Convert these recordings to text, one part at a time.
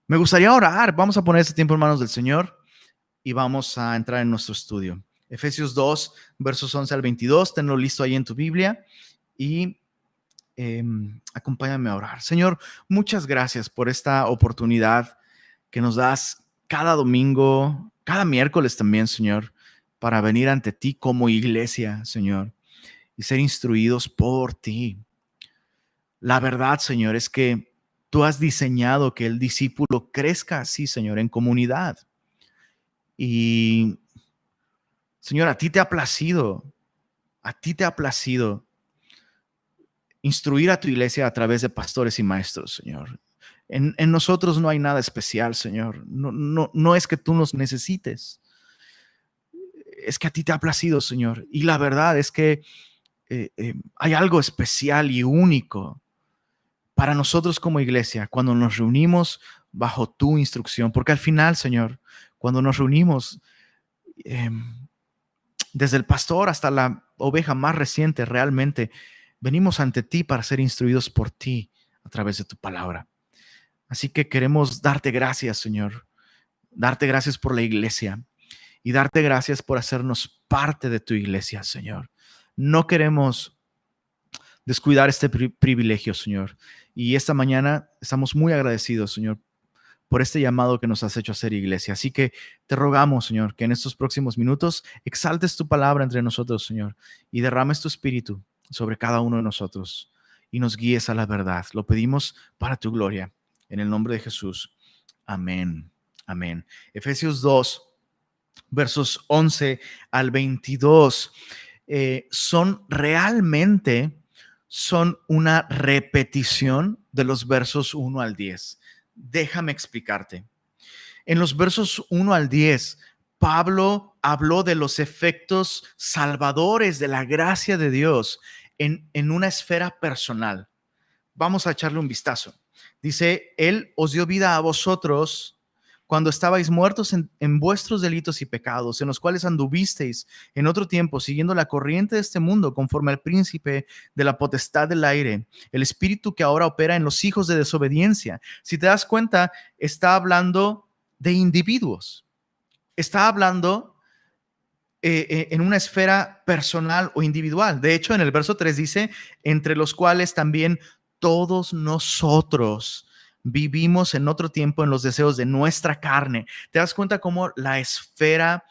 Me gustaría orar. Vamos a poner este tiempo en manos del Señor y vamos a entrar en nuestro estudio. Efesios 2, versos 11 al 22. Tenlo listo ahí en tu Biblia y acompáñame a orar. Señor, muchas gracias por esta oportunidad que nos das cada domingo, cada miércoles también, Señor, para venir ante ti como iglesia, Señor, y ser instruidos por ti. La verdad, Señor, es que tú has diseñado que el discípulo crezca así, Señor, en comunidad. Y, Señor, a ti te ha placido instruir a tu iglesia a través de pastores y maestros, Señor. En nosotros no hay nada especial, Señor. No es que tú nos necesites. Es que a ti te ha placido, Señor. Y la verdad es que hay algo especial y único para nosotros como iglesia cuando nos reunimos bajo tu instrucción. Porque al final, Señor, cuando nos reunimos, eh, desde el pastor hasta la oveja más reciente, realmente venimos ante ti para ser instruidos por ti a través de tu palabra. Así que queremos darte gracias, Señor, darte gracias por la iglesia y darte gracias por hacernos parte de tu iglesia, Señor. No queremos descuidar este privilegio, Señor. Y esta mañana estamos muy agradecidos, Señor, por este llamado que nos has hecho a ser iglesia. Así que te rogamos, Señor, que en estos próximos minutos exaltes tu palabra entre nosotros, Señor, y derrames tu espíritu sobre cada uno de nosotros y nos guíes a la verdad. Lo pedimos para tu gloria. En el nombre de Jesús. Amén. Amén. Efesios 2, versos 11 al 22, son una repetición de los versos 1 al 10. Déjame explicarte. En los versos 1 al 10, Pablo habló de los efectos salvadores de la gracia de Dios en una esfera personal. Vamos a echarle un vistazo. Dice, Él os dio vida a vosotros cuando estabais muertos en vuestros delitos y pecados, en los cuales anduvisteis en otro tiempo, siguiendo la corriente de este mundo, conforme al príncipe de la potestad del aire, el espíritu que ahora opera en los hijos de desobediencia. Si te das cuenta, está hablando de individuos. Está hablando en una esfera personal o individual. De hecho, en el verso 3 dice, entre los cuales también todos nosotros vivimos en otro tiempo en los deseos de nuestra carne. ¿Te das cuenta cómo la esfera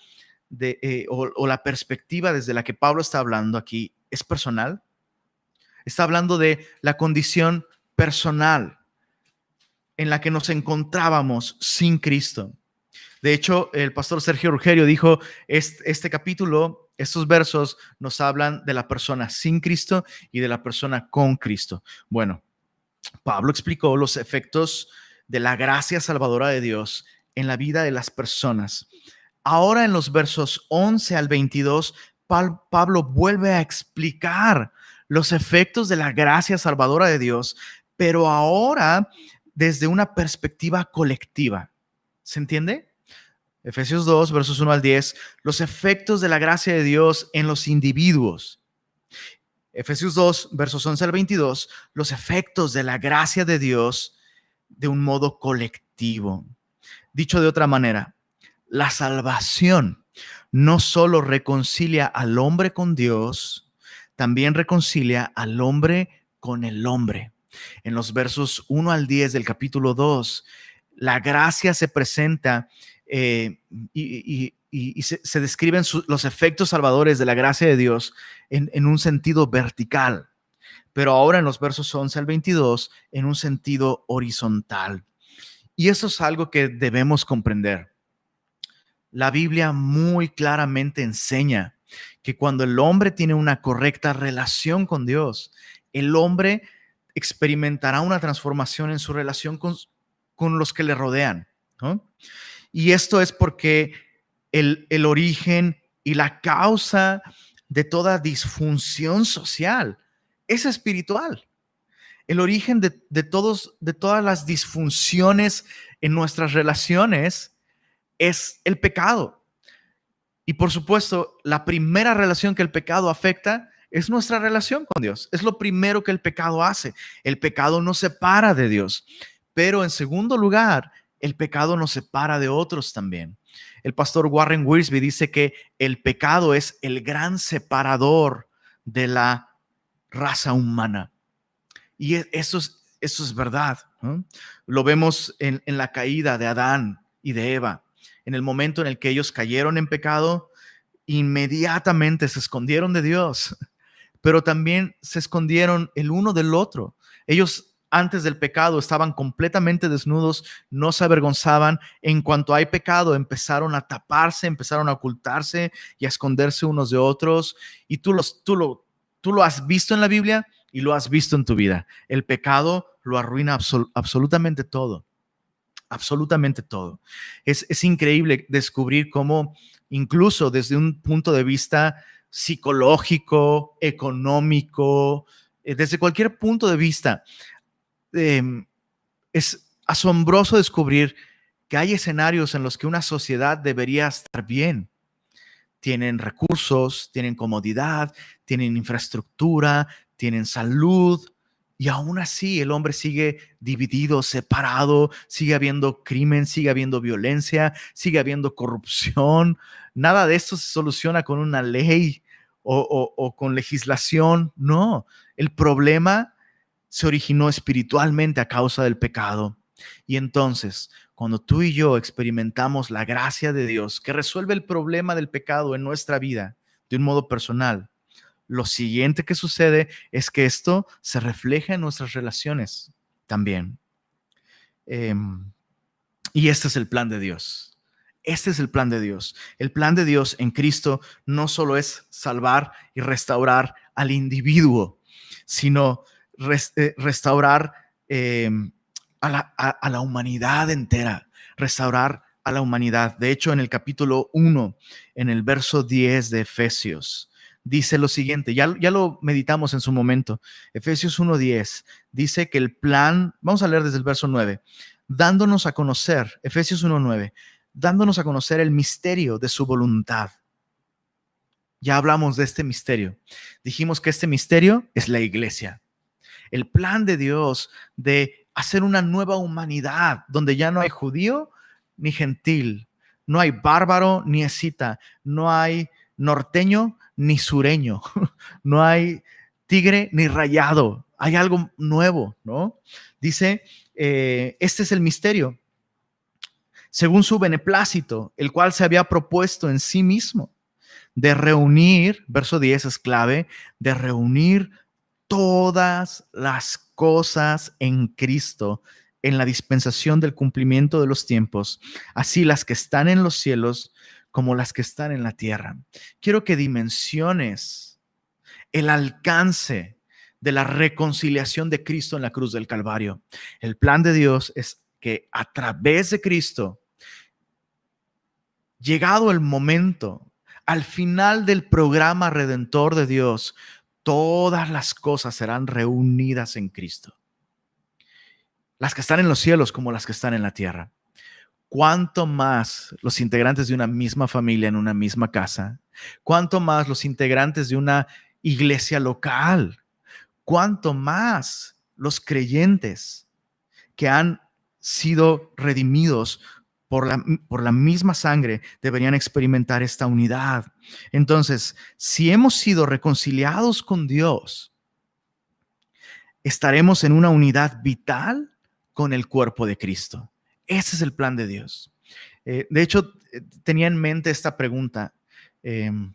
o la perspectiva desde la que Pablo está hablando aquí es personal? Está hablando de la condición personal en la que nos encontrábamos sin Cristo. De hecho, el pastor Sergio Ruggerio dijo, este capítulo, estos versos nos hablan de la persona sin Cristo y de la persona con Cristo. Bueno, Pablo explicó los efectos de la gracia salvadora de Dios en la vida de las personas. Ahora en los versos 11 al 22, Pablo vuelve a explicar los efectos de la gracia salvadora de Dios, pero ahora desde una perspectiva colectiva. ¿Se entiende? Efesios 2, versos 1 al 10, los efectos de la gracia de Dios en los individuos. Efesios 2, versos 11 al 22, los efectos de la gracia de Dios de un modo colectivo. Dicho de otra manera, la salvación no solo reconcilia al hombre con Dios, también reconcilia al hombre con el hombre. En los versos 1 al 10 del capítulo 2, la gracia se presenta y se describen los efectos salvadores de la gracia de Dios en un sentido vertical, pero ahora en los versos 11 al 22 en un sentido horizontal. Y eso es algo que debemos comprender. La Biblia muy claramente enseña que cuando el hombre tiene una correcta relación con Dios, el hombre experimentará una transformación en su relación con los que le rodean, ¿no? Y esto es porque el origen y la causa de toda disfunción social es espiritual. El origen de todas las disfunciones en nuestras relaciones es el pecado. Y por supuesto, la primera relación que el pecado afecta es nuestra relación con Dios. Es lo primero que el pecado hace. El pecado nos separa de Dios. Pero en segundo lugar, el pecado nos separa de otros también. El pastor Warren Wiersbe dice que el pecado es el gran separador de la raza humana. Y eso es verdad, ¿no? Lo vemos en la caída de Adán y de Eva. En el momento en el que ellos cayeron en pecado, inmediatamente se escondieron de Dios, pero también se escondieron el uno del otro. Ellos antes del pecado estaban completamente desnudos, no se avergonzaban. En cuanto hay pecado, empezaron a taparse, empezaron a ocultarse y a esconderse unos de otros. Y tú lo has visto en la Biblia y lo has visto en tu vida. El pecado lo arruina absolutamente todo. Absolutamente todo. Es increíble descubrir cómo, incluso desde un punto de vista psicológico, económico, desde cualquier punto de vista, es asombroso descubrir que hay escenarios en los que una sociedad debería estar bien. Tienen recursos, tienen comodidad, tienen infraestructura, tienen salud, y aún así el hombre sigue dividido, separado, sigue habiendo crimen, sigue habiendo violencia, sigue habiendo corrupción. Nada de esto se soluciona con una ley o con legislación. No, el problema se originó espiritualmente a causa del pecado. Y entonces, cuando tú y yo experimentamos la gracia de Dios que resuelve el problema del pecado en nuestra vida de un modo personal, lo siguiente que sucede es que esto se refleja en nuestras relaciones también. Y este es el plan de Dios. Este es el plan de Dios. El plan de Dios en Cristo no solo es salvar y restaurar al individuo, sino restaurar a la humanidad entera, restaurar a la humanidad. De hecho, en el capítulo 1, en el verso 10 de Efesios, dice lo siguiente, ya lo meditamos en su momento. Efesios 1:10 dice que el plan, vamos a leer desde el verso 9, dándonos a conocer, Efesios 1:9, dándonos a conocer el misterio de su voluntad. Ya hablamos de este misterio. Dijimos que este misterio es la iglesia. El plan de Dios de hacer una nueva humanidad donde ya no hay judío ni gentil, no hay bárbaro ni escita, no hay norteño ni sureño, no hay tigre ni rayado, hay algo nuevo, ¿no? Dice, este es el misterio, según su beneplácito, el cual se había propuesto en sí mismo, de reunir, verso 10 es clave, de reunir todas las cosas en Cristo, en la dispensación del cumplimiento de los tiempos, así las que están en los cielos como las que están en la tierra. Quiero que dimensiones el alcance de la reconciliación de Cristo en la cruz del Calvario. El plan de Dios es que a través de Cristo, llegado el momento, al final del programa redentor de Dios, todas las cosas serán reunidas en Cristo. Las que están en los cielos como las que están en la tierra. Cuánto más los integrantes de una misma familia en una misma casa. Cuánto más los integrantes de una iglesia local. Cuánto más los creyentes que han sido redimidos por la misma sangre deberían experimentar esta unidad. Entonces, si hemos sido reconciliados con Dios, estaremos en una unidad vital con el cuerpo de Cristo. Ese es el plan de Dios. De hecho, tenía en mente esta pregunta.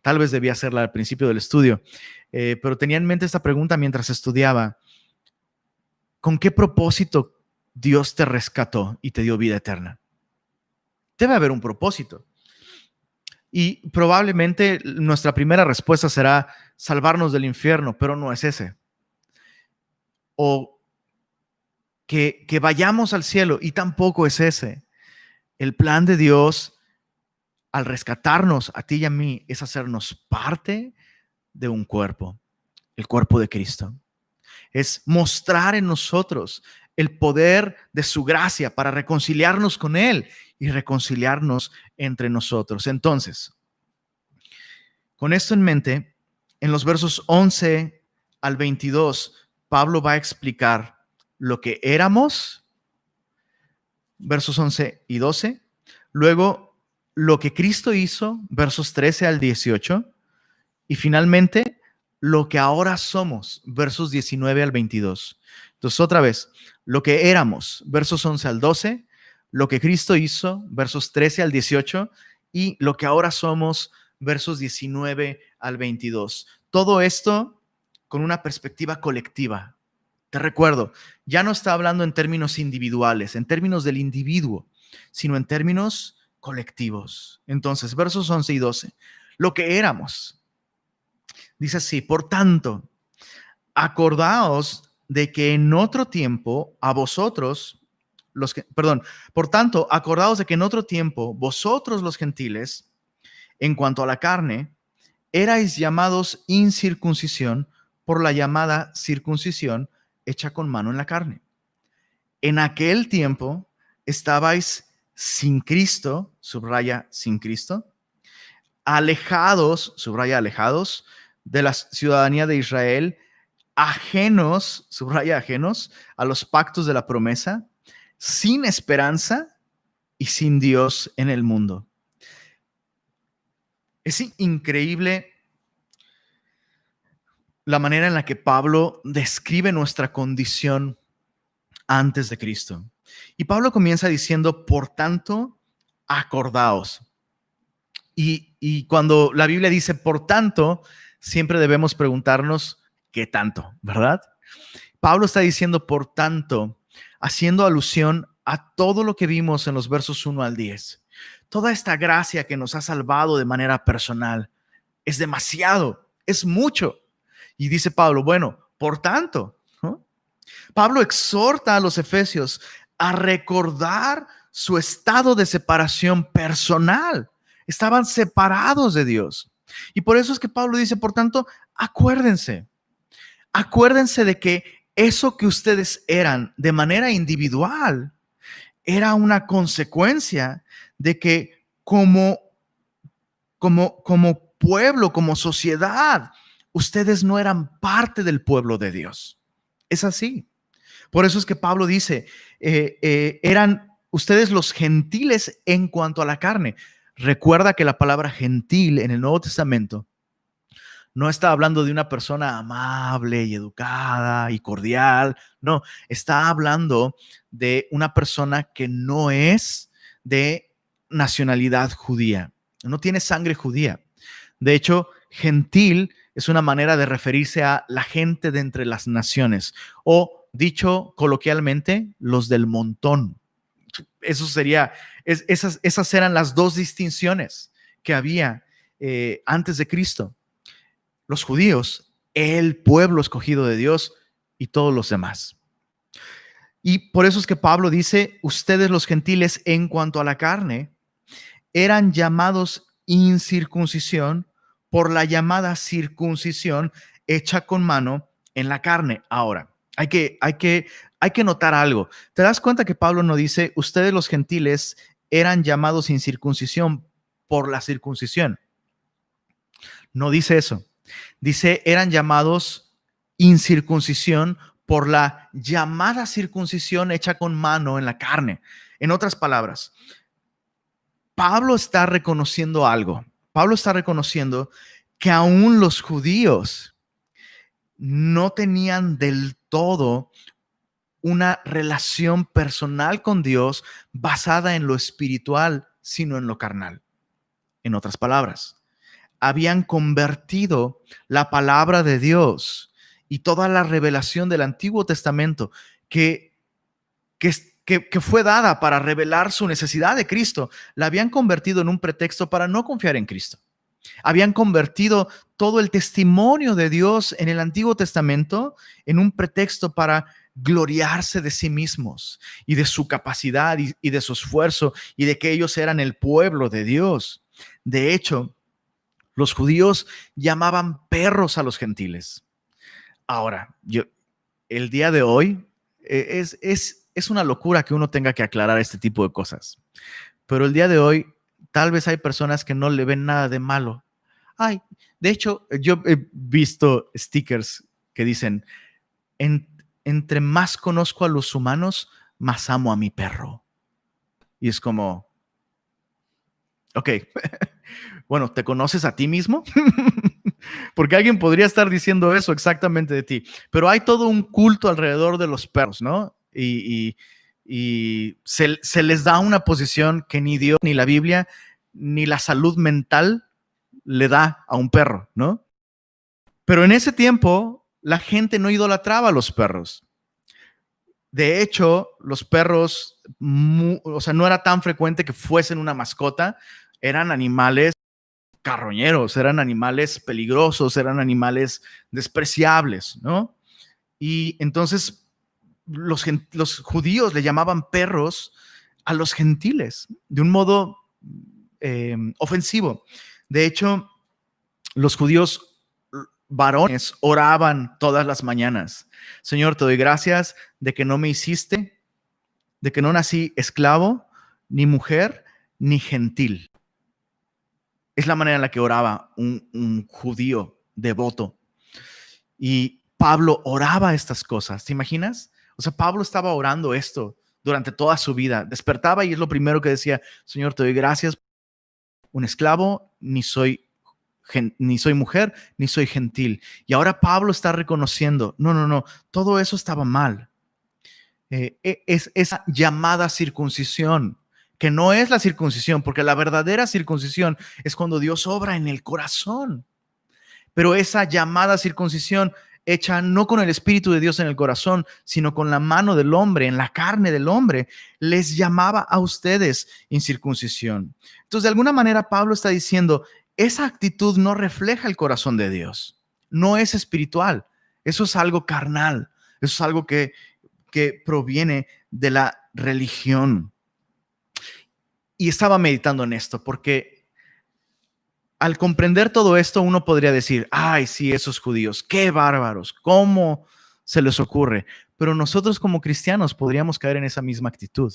Tal vez debía hacerla al principio del estudio, pero tenía en mente esta pregunta mientras estudiaba. ¿Con qué propósito Dios te rescató y te dio vida eterna? Debe haber un propósito. Y probablemente nuestra primera respuesta será salvarnos del infierno, pero no es ese. O que vayamos al cielo, y tampoco es ese. El plan de Dios, al rescatarnos a ti y a mí, es hacernos parte de un cuerpo, el cuerpo de Cristo. Es mostrar en nosotros el poder de su gracia para reconciliarnos con Él y reconciliarnos entre nosotros. Entonces, con esto en mente, en los versos 11 al 22, Pablo va a explicar lo que éramos, versos 11 y 12. Luego, lo que Cristo hizo, versos 13 al 18. Y finalmente, lo que ahora somos, versos 19 al 22. Entonces, otra vez, lo que éramos, versos 11 al 12, lo que Cristo hizo, versos 13 al 18, y lo que ahora somos, versos 19 al 22. Todo esto con una perspectiva colectiva. Te recuerdo, ya no está hablando en términos individuales, en términos del individuo, sino en términos colectivos. Entonces, versos 11 y 12, lo que éramos. Dice así, por tanto, acordaos de que en otro tiempo a vosotros, por tanto, acordaos de que en otro tiempo vosotros los gentiles, en cuanto a la carne, erais llamados incircuncisión por la llamada circuncisión hecha con mano en la carne. En aquel tiempo estabais sin Cristo, subraya sin Cristo, alejados, subraya alejados, de la ciudadanía de Israel, ajenos, subraya ajenos, a los pactos de la promesa, sin esperanza y sin Dios en el mundo. Es increíble la manera en la que Pablo describe nuestra condición antes de Cristo. Y Pablo comienza diciendo, por tanto, acordaos. Y cuando la Biblia dice, por tanto, siempre debemos preguntarnos, ¿qué tanto? ¿Verdad? Pablo está diciendo, por tanto, haciendo alusión a todo lo que vimos en los versos 1 al 10. Toda esta gracia que nos ha salvado de manera personal es demasiado, es mucho. Y dice Pablo, bueno, por tanto, ¿no? Pablo exhorta a los efesios a recordar su estado de separación personal. Estaban separados de Dios. Y por eso es que Pablo dice, por tanto, acuérdense de que eso que ustedes eran de manera individual era una consecuencia de que como pueblo, como sociedad, ustedes no eran parte del pueblo de Dios. Es así. Por eso es que Pablo dice, eran ustedes los gentiles en cuanto a la carne. Recuerda que la palabra gentil en el Nuevo Testamento no está hablando de una persona amable y educada y cordial. No, está hablando de una persona que no es de nacionalidad judía, no tiene sangre judía. De hecho, gentil es una manera de referirse a la gente de entre las naciones, o dicho coloquialmente, los del montón. Eso sería, esas eran las dos distinciones que había antes de Cristo. Los judíos, el pueblo escogido de Dios y todos los demás. Y por eso es que Pablo dice, ustedes los gentiles en cuanto a la carne, eran llamados incircuncisión por la llamada circuncisión hecha con mano en la carne. Ahora, hay que notar algo. ¿Te das cuenta que Pablo no dice, ustedes los gentiles eran llamados incircuncisión por la circuncisión? No dice eso. Dice, eran llamados incircuncisión por la llamada circuncisión hecha con mano en la carne. En otras palabras, Pablo está reconociendo algo. Pablo está reconociendo que aún los judíos no tenían del todo una relación personal con Dios basada en lo espiritual, sino en lo carnal. En otras palabras, habían convertido la palabra de Dios y toda la revelación del Antiguo Testamento que fue dada para revelar su necesidad de Cristo, la habían convertido en un pretexto para no confiar en Cristo. Habían convertido todo el testimonio de Dios en el Antiguo Testamento en un pretexto para gloriarse de sí mismos y de su capacidad y de su esfuerzo y de que ellos eran el pueblo de Dios. De hecho, los judíos llamaban perros a los gentiles. Ahora, el día de hoy es una locura que uno tenga que aclarar este tipo de cosas. Pero el día de hoy, tal vez hay personas que no le ven nada de malo. Ay, de hecho, yo he visto stickers que dicen, entre más conozco a los humanos, más amo a mi perro. Y es como, ok, bueno, ¿te conoces a ti mismo? Porque alguien podría estar diciendo eso exactamente de ti. Pero hay todo un culto alrededor de los perros, ¿no? Y se les da una posición que ni Dios, ni la Biblia, ni la salud mental le da a un perro, ¿no? Pero en ese tiempo, la gente no idolatraba a los perros. De hecho, los perros, o sea, no era tan frecuente que fuesen una mascota, eran animales carroñeros, eran animales peligrosos, eran animales despreciables, ¿no? Y entonces los judíos le llamaban perros a los gentiles de un modo ofensivo. De hecho, los judíos varones oraban todas las mañanas. Señor, te doy gracias de que no me hiciste, de que no nací esclavo, ni mujer, ni gentil. Es la manera en la que oraba un judío devoto. Y Pablo oraba estas cosas, ¿te imaginas? O sea, Pablo estaba orando esto durante toda su vida. Despertaba y es lo primero que decía: Señor, te doy gracias. Un esclavo, ni soy mujer, ni soy gentil. Y ahora Pablo está reconociendo, no, todo eso estaba mal. Es esa llamada circuncisión, que no es la circuncisión, porque la verdadera circuncisión es cuando Dios obra en el corazón. Pero esa llamada circuncisión hecha no con el Espíritu de Dios en el corazón, sino con la mano del hombre, en la carne del hombre, les llamaba a ustedes incircuncisión. Entonces, de alguna manera, Pablo está diciendo, esa actitud no refleja el corazón de Dios, no es espiritual, eso es algo carnal, eso es algo que proviene de la religión. Y estaba meditando en esto porque al comprender todo esto, uno podría decir, ay, sí, esos judíos, qué bárbaros, ¿cómo se les ocurre? Pero nosotros como cristianos podríamos caer en esa misma actitud.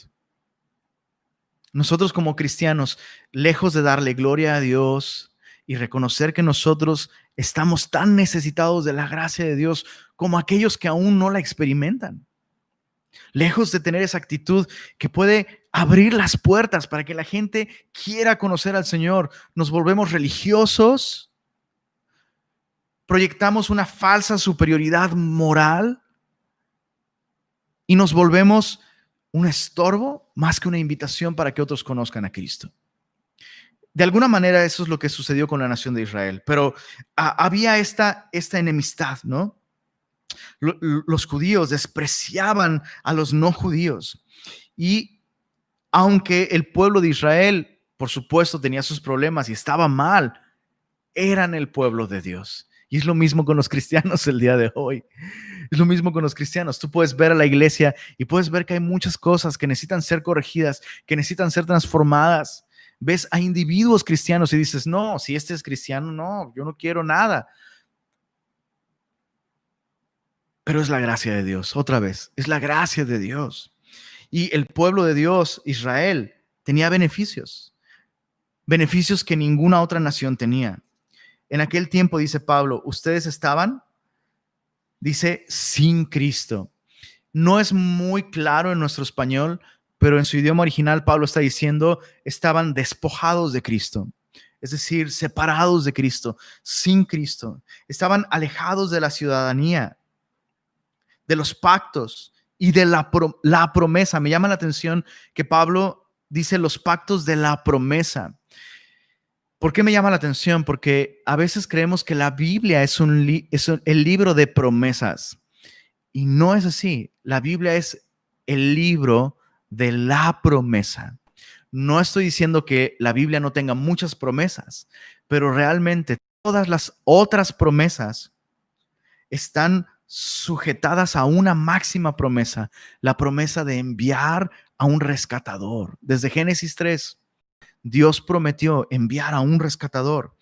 Nosotros como cristianos, lejos de darle gloria a Dios y reconocer que nosotros estamos tan necesitados de la gracia de Dios como aquellos que aún no la experimentan. Lejos de tener esa actitud que puede abrir las puertas para que la gente quiera conocer al Señor, nos volvemos religiosos, proyectamos una falsa superioridad moral y nos volvemos un estorbo más que una invitación para que otros conozcan a Cristo. De alguna manera eso es lo que sucedió con la nación de Israel, pero había esta enemistad, ¿no? Los judíos despreciaban a los no judíos y aunque el pueblo de Israel, por supuesto, tenía sus problemas y estaba mal, eran el pueblo de Dios. Y es lo mismo con los cristianos el día de hoy. Es lo mismo con los cristianos. Tú puedes ver a la iglesia y puedes ver que hay muchas cosas que necesitan ser corregidas, que necesitan ser transformadas. Ves a individuos cristianos y dices, no, si este es cristiano, no, yo no quiero nada. Pero es la gracia de Dios, otra vez, es la gracia de Dios. Y el pueblo de Dios, Israel, tenía beneficios que ninguna otra nación tenía. En aquel tiempo, dice Pablo, ustedes estaban, dice, sin Cristo. No es muy claro en nuestro español, pero en su idioma original Pablo está diciendo, estaban despojados de Cristo. Es decir, separados de Cristo, sin Cristo. Estaban alejados de la ciudadanía, de los pactos y de la promesa. Me llama la atención que Pablo dice los pactos de la promesa. ¿Por qué me llama la atención? Porque a veces creemos que la Biblia es el libro de promesas. Y no es así. La Biblia es el libro de la promesa. No estoy diciendo que la Biblia no tenga muchas promesas, pero realmente todas las otras promesas están sujetadas a una máxima promesa, la promesa de enviar a un rescatador. Desde Génesis 3, Dios prometió enviar a un rescatador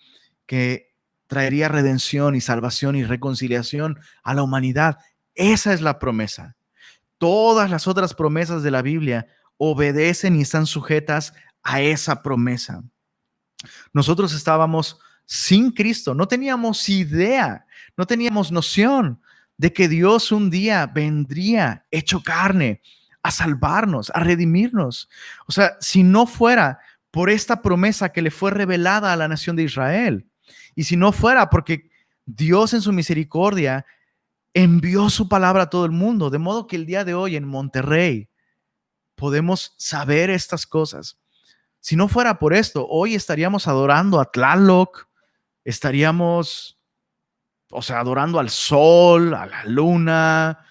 que traería redención y salvación y reconciliación a la humanidad. Esa es la promesa. Todas las otras promesas de la Biblia obedecen y están sujetas a esa promesa. Nosotros estábamos sin Cristo, no teníamos idea, no teníamos noción de que Dios un día vendría hecho carne a salvarnos, a redimirnos. O sea, si no fuera por esta promesa que le fue revelada a la nación de Israel, y si no fuera porque Dios en su misericordia envió su palabra a todo el mundo, de modo que el día de hoy en Monterrey podemos saber estas cosas. Si no fuera por esto, hoy estaríamos adorando a Tlaloc, estaríamos, o sea, adorando al sol, a la luna,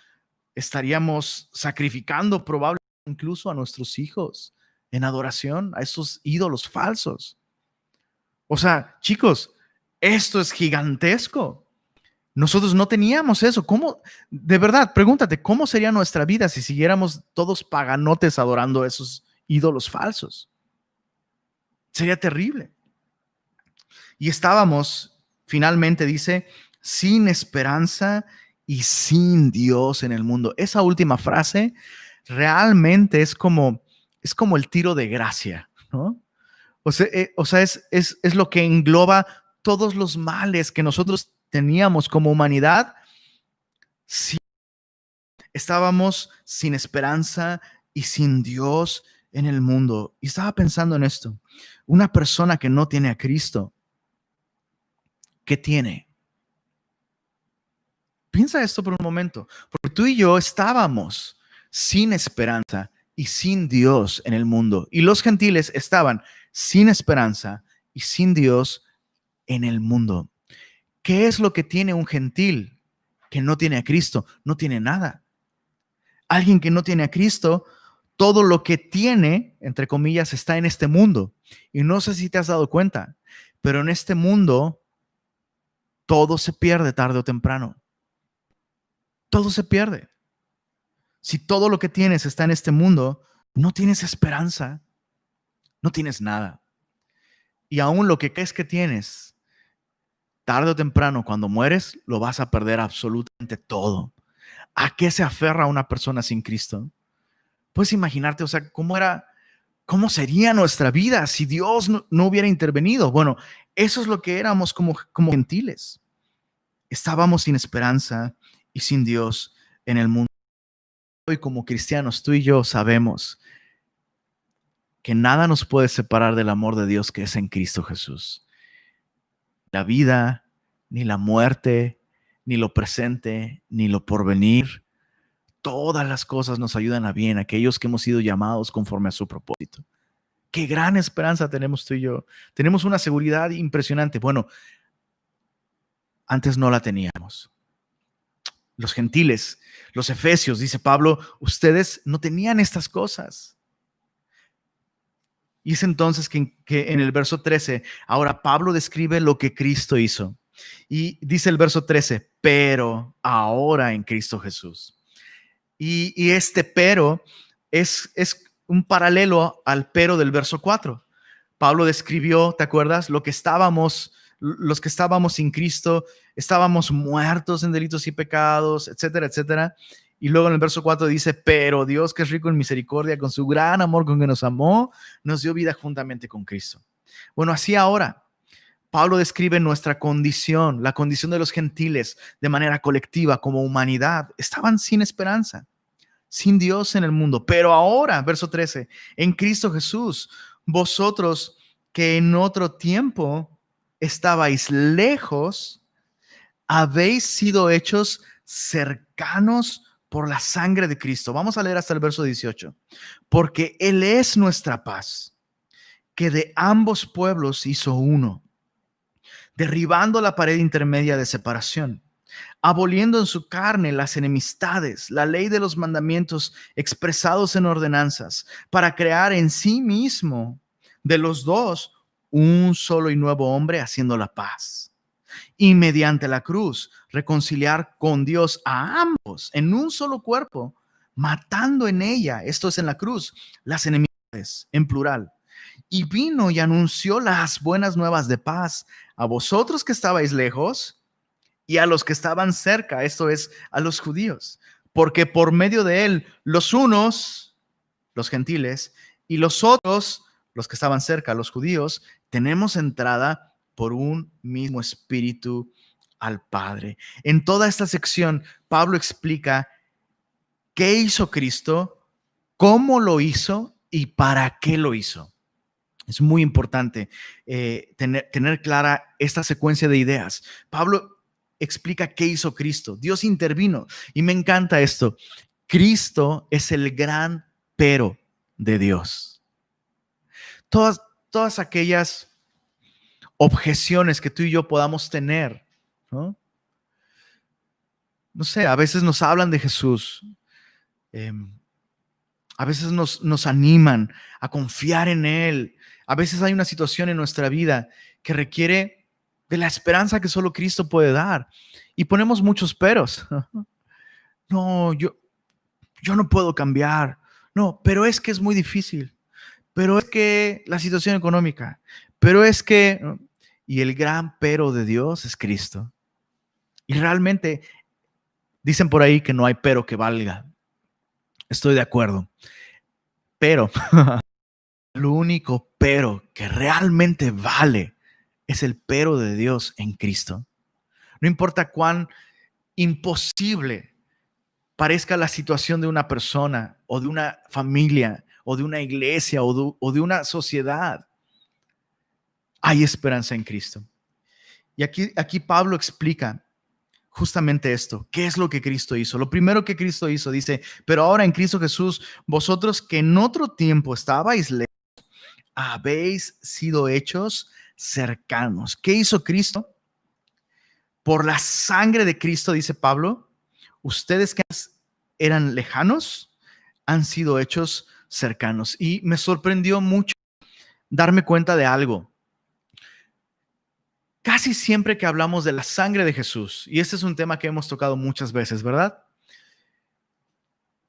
estaríamos sacrificando probablemente incluso a nuestros hijos en adoración a esos ídolos falsos. O sea, chicos, esto es gigantesco. Nosotros no teníamos eso. ¿Cómo? De verdad, pregúntate, ¿cómo sería nuestra vida si siguiéramos todos paganotes adorando a esos ídolos falsos? Sería terrible. Y estábamos, finalmente dice, sin esperanza y sin Dios en el mundo. Esa última frase realmente es como el tiro de gracia, ¿no? O sea, es lo que engloba todos los males que nosotros teníamos como humanidad. Sí, estábamos sin esperanza y sin Dios en el mundo. Y estaba pensando en esto. Una persona que no tiene a Cristo, ¿qué tiene? Piensa esto por un momento, porque tú y yo estábamos sin esperanza y sin Dios en el mundo, y los gentiles estaban sin esperanza y sin Dios en el mundo. ¿Qué es lo que tiene un gentil que no tiene a Cristo? No tiene nada. Alguien que no tiene a Cristo, todo lo que tiene, entre comillas, está en este mundo. Y no sé si te has dado cuenta, pero en este mundo todo se pierde tarde o temprano. Todo se pierde. Si todo lo que tienes está en este mundo, no tienes esperanza, no tienes nada. Y aún lo que crees que tienes, tarde o temprano, cuando mueres, lo vas a perder absolutamente todo. ¿A qué se aferra una persona sin Cristo? Puedes imaginarte, o sea, cómo sería nuestra vida si Dios no hubiera intervenido. Bueno, eso es lo que éramos como gentiles. Estábamos sin esperanza y sin Dios en el mundo. Hoy como cristianos, tú y yo sabemos que nada nos puede separar del amor de Dios que es en Cristo Jesús. La vida, ni la muerte, ni lo presente, ni lo porvenir, todas las cosas nos ayudan a bien, aquellos que hemos sido llamados conforme a su propósito. Qué gran esperanza tenemos tú y yo. Tenemos una seguridad impresionante. Bueno, antes no la teníamos. Los gentiles, los efesios, dice Pablo, ustedes no tenían estas cosas. Y es entonces que en el verso 13, ahora Pablo describe lo que Cristo hizo. Y dice el verso 13, pero ahora en Cristo Jesús. Y este pero es un paralelo al pero del verso 4. Pablo describió, ¿te acuerdas? Los que estábamos sin Cristo, estábamos muertos en delitos y pecados, etcétera, etcétera. Y luego en el verso 4 dice, pero Dios que es rico en misericordia, con su gran amor con que nos amó, nos dio vida juntamente con Cristo. Bueno, así ahora, Pablo describe nuestra condición, la condición de los gentiles de manera colectiva como humanidad. Estaban sin esperanza, sin Dios en el mundo. Pero ahora, verso 13, en Cristo Jesús, vosotros que en otro tiempo estabais lejos, habéis sido hechos cercanos por la sangre de Cristo. Vamos a leer hasta el verso 18. Porque Él es nuestra paz, que de ambos pueblos hizo uno, derribando la pared intermedia de separación, aboliendo en su carne las enemistades, la ley de los mandamientos expresados en ordenanzas, para crear en sí mismo de los dos un solo y nuevo hombre, haciendo la paz. Y mediante la cruz reconciliar con Dios a ambos en un solo cuerpo, matando en ella, esto es en la cruz, las enemistades en plural. Y vino y anunció las buenas nuevas de paz a vosotros que estabais lejos y a los que estaban cerca, esto es, a los judíos, porque por medio de él, los unos, los gentiles, y los otros, los que estaban cerca, los judíos, tenemos entrada por un mismo espíritu al Padre. En toda esta sección, Pablo explica qué hizo Cristo, cómo lo hizo y para qué lo hizo. Es muy importante tener clara esta secuencia de ideas. Pablo explica qué hizo Cristo. Dios intervino y me encanta esto. Cristo es el gran pero de Dios. Todas aquellas objeciones que tú y yo podamos tener, ¿no? No sé, a veces nos hablan de Jesús, a veces nos animan a confiar en Él. A veces hay una situación en nuestra vida que requiere de la esperanza que solo Cristo puede dar. Y ponemos muchos peros. No, yo no puedo cambiar. No, pero es que es muy difícil. Pero es que la situación económica. Pero es que... ¿no? Y el gran pero de Dios es Cristo. Y realmente dicen por ahí que no hay pero que valga. Estoy de acuerdo. Pero lo único pero que realmente vale es el pero de Dios en Cristo. No importa cuán imposible parezca la situación de una persona o de una familia o de una iglesia o de una sociedad, hay esperanza en Cristo. Y aquí Pablo explica justamente esto. ¿Qué es lo que Cristo hizo? Lo primero que Cristo hizo, dice, pero ahora en Cristo Jesús, vosotros que en otro tiempo estabais lejos, habéis sido hechos cercanos. ¿Qué hizo Cristo? Por la sangre de Cristo, dice Pablo, ustedes que eran lejanos han sido hechos cercanos. Y me sorprendió mucho darme cuenta de algo. Casi siempre que hablamos de la sangre de Jesús, y este es un tema que hemos tocado muchas veces, ¿verdad?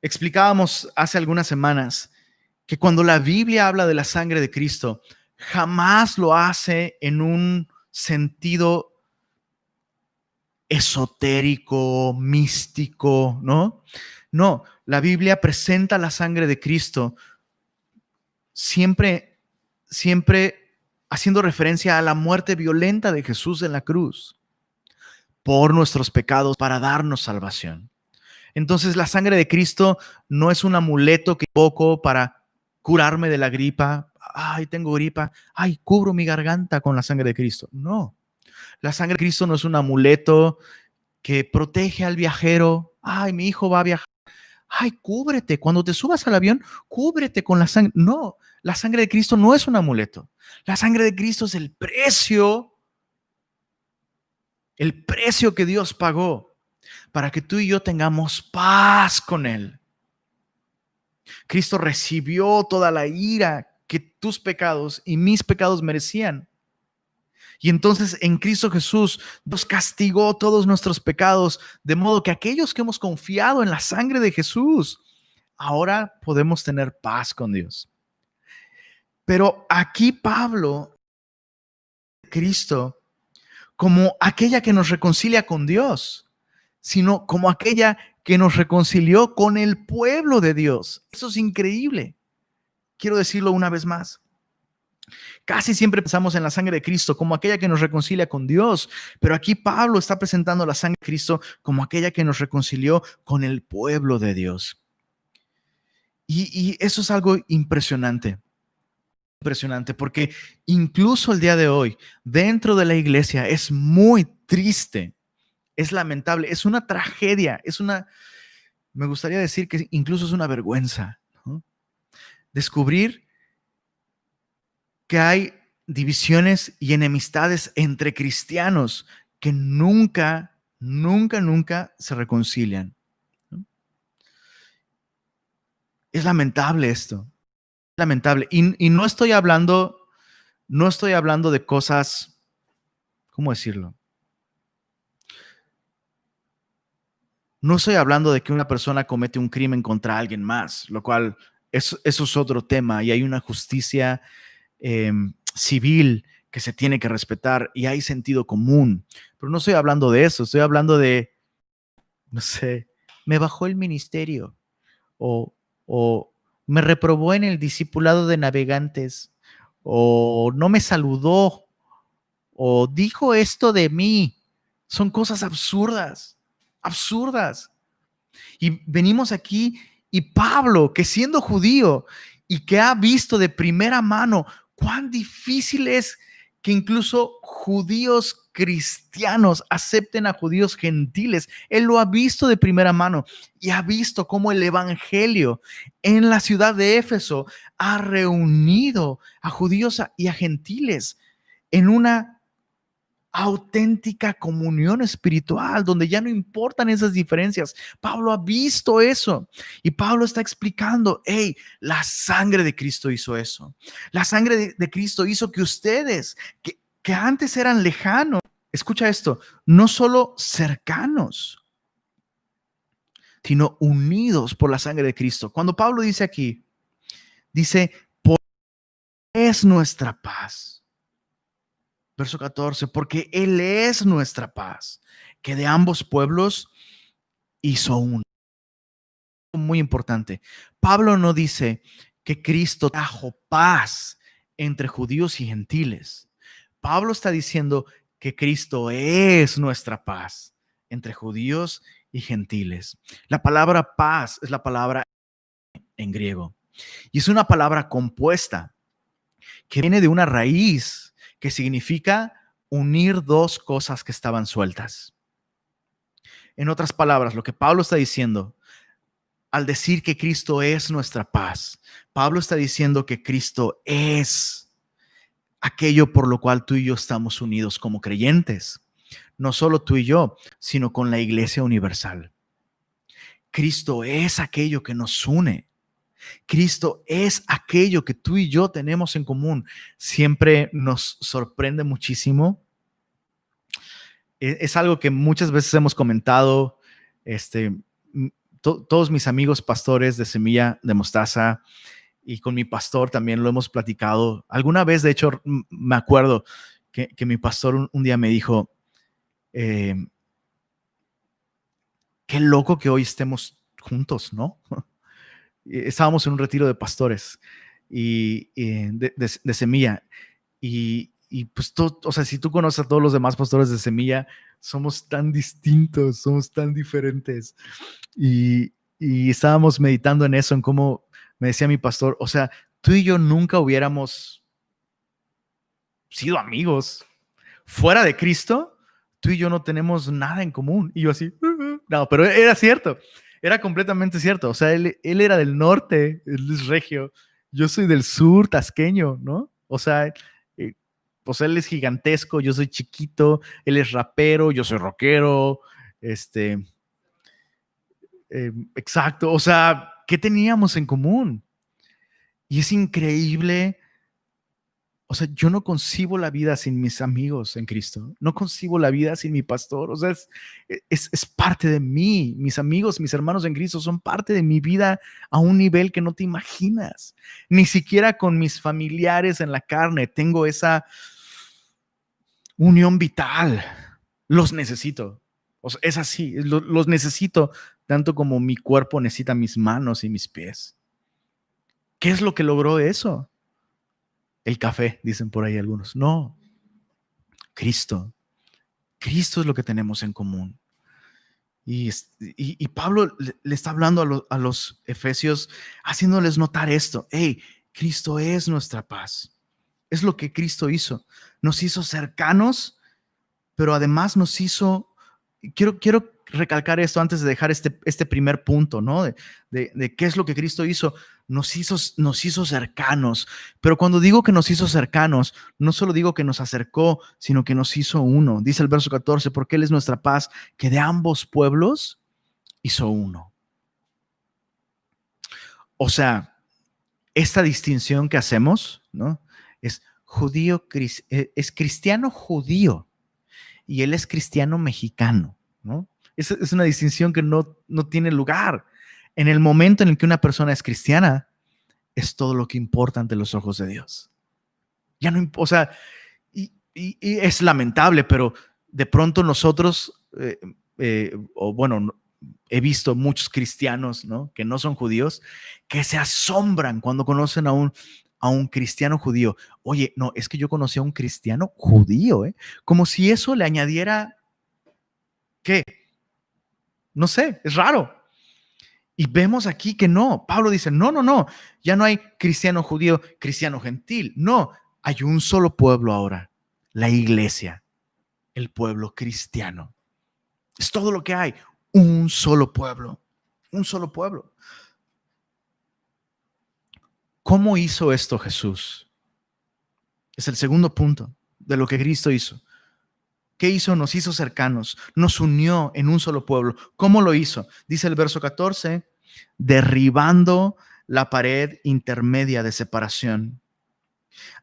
Explicábamos hace algunas semanas que cuando la Biblia habla de la sangre de Cristo, jamás lo hace en un sentido esotérico, místico, ¿no? No, la Biblia presenta la sangre de Cristo siempre haciendo referencia a la muerte violenta de Jesús en la cruz por nuestros pecados para darnos salvación. Entonces la sangre de Cristo no es un amuleto que invoco para curarme de la gripa. Ay, tengo gripa. Ay, cubro mi garganta con la sangre de Cristo. No, la sangre de Cristo no es un amuleto que protege al viajero. Ay, mi hijo va a viajar. Ay, cúbrete. Cuando te subas al avión, cúbrete con la sangre. No, la sangre de Cristo no es un amuleto. La sangre de Cristo es el precio que Dios pagó para que tú y yo tengamos paz con Él. Cristo recibió toda la ira que tus pecados y mis pecados merecían. Y entonces en Cristo Jesús Dios castigó todos nuestros pecados, de modo que aquellos que hemos confiado en la sangre de Jesús, ahora podemos tener paz con Dios. Pero aquí Pablo, Cristo, como aquella que nos reconcilia con Dios, sino como aquella que nos reconcilió con el pueblo de Dios. Eso es increíble. Quiero decirlo una vez más. Casi siempre pensamos en la sangre de Cristo como aquella que nos reconcilia con Dios, pero aquí Pablo está presentando la sangre de Cristo como aquella que nos reconcilió con el pueblo de Dios. Y eso es algo impresionante. Impresionante, porque incluso el día de hoy, dentro de la iglesia, es muy triste, es lamentable, es una tragedia, me gustaría decir que incluso es una vergüenza, ¿no? Descubrir que hay divisiones y enemistades entre cristianos que nunca se reconcilian, ¿no? Es lamentable esto, es lamentable. Y no estoy hablando de cosas, ¿cómo decirlo? No estoy hablando de que una persona comete un crimen contra alguien más, lo cual eso es otro tema y hay una justicia civil que se tiene que respetar y hay sentido común. Pero no estoy hablando de eso, estoy hablando de, no sé, me bajó el ministerio o, o me reprobó en el discipulado de navegantes o no me saludó o dijo esto de mí. Son cosas absurdas, absurdas. Y venimos aquí Y Pablo, que siendo judío y que ha visto de primera mano cuán difícil es que incluso judíos cristianos acepten a judíos gentiles. Él lo ha visto de primera mano y ha visto cómo el evangelio en la ciudad de Éfeso ha reunido a judíos y a gentiles en una auténtica comunión espiritual, donde ya no importan esas diferencias. Pablo ha visto eso y Pablo está explicando, hey, la sangre de Cristo hizo eso. La sangre de Cristo hizo que ustedes, que antes eran lejanos, escucha esto, no solo cercanos, sino unidos por la sangre de Cristo. Cuando Pablo dice aquí, dice, por es nuestra paz. Verso 14, porque Él es nuestra paz, que de ambos pueblos hizo uno. Muy importante. Pablo no dice que Cristo trajo paz entre judíos y gentiles. Pablo está diciendo que Cristo es nuestra paz entre judíos y gentiles. La palabra paz es la palabra en griego y es una palabra compuesta que viene de una raíz que significa unir dos cosas que estaban sueltas. En otras palabras, lo que Pablo está diciendo al decir que Cristo es nuestra paz, Pablo está diciendo que Cristo es aquello por lo cual tú y yo estamos unidos como creyentes. No solo tú y yo, sino con la Iglesia Universal. Cristo es aquello que nos une. Cristo es aquello que tú y yo tenemos en común. Siempre nos sorprende muchísimo. Es algo que muchas veces hemos comentado. Todos mis amigos pastores de Semilla de Mostaza y con mi pastor también lo hemos platicado. Alguna vez, de hecho, me acuerdo que mi pastor un día me dijo, qué loco que hoy estemos juntos, ¿no? Estábamos en un retiro de pastores y de Semilla y pues o sea, si tú conoces a todos los demás pastores de Semilla, somos tan distintos, somos tan diferentes y estábamos meditando en eso, en cómo me decía mi pastor, o sea, tú y yo nunca hubiéramos sido amigos fuera de Cristo. Tú y yo no tenemos nada en común. Y yo así, no, pero era cierto, era completamente cierto. O sea, él era del norte, él es regio, yo soy del sur, tasqueño, ¿no? Pues él es gigantesco, yo soy chiquito, él es rapero, yo soy rockero, exacto, o sea, ¿qué teníamos en común? Y es increíble. O sea, yo no concibo la vida sin mis amigos en Cristo. No concibo la vida sin mi pastor. O sea, es parte de mí. Mis amigos, mis hermanos en Cristo son parte de mi vida a un nivel que no te imaginas. Ni siquiera con mis familiares en la carne tengo esa unión vital. Los necesito. O sea, es así. Los necesito tanto como mi cuerpo necesita mis manos y mis pies. ¿Qué es lo que logró eso? El café, dicen por ahí algunos. No, Cristo. Cristo es lo que tenemos en común. Y Pablo le está hablando a los efesios, haciéndoles notar esto. Hey, Cristo es nuestra paz. Es lo que Cristo hizo. Nos hizo cercanos, pero además nos hizo, quiero recalcar esto antes de dejar este primer punto, ¿no? De qué es lo que Cristo hizo. Nos hizo cercanos. Pero cuando digo que nos hizo cercanos, no solo digo que nos acercó, sino que nos hizo uno. Dice el verso 14, porque Él es nuestra paz, que de ambos pueblos hizo uno. O sea, esta distinción que hacemos, ¿no? Es judío, es cristiano judío y Él es cristiano mexicano, ¿no? Es una distinción que no tiene lugar. En el momento en el que una persona es cristiana, es todo lo que importa ante los ojos de Dios. Ya no, o sea, y es lamentable, pero de pronto nosotros, o bueno, he visto muchos cristianos, ¿no? Que no son judíos, que se asombran cuando conocen a un cristiano judío. Oye, no, es que yo conocí a un cristiano judío, ¿eh? Como si eso le añadiera, ¿qué? No sé, es raro. Y vemos aquí que no. Pablo dice, no, no, no. Ya no hay cristiano judío, cristiano gentil. No, hay un solo pueblo ahora. La iglesia, el pueblo cristiano. Es todo lo que hay. Un solo pueblo. Un solo pueblo. ¿Cómo hizo esto Jesús? Es el segundo punto de lo que Cristo hizo. ¿Qué hizo? Nos hizo cercanos, nos unió en un solo pueblo. ¿Cómo lo hizo? Dice el verso 14, derribando la pared intermedia de separación,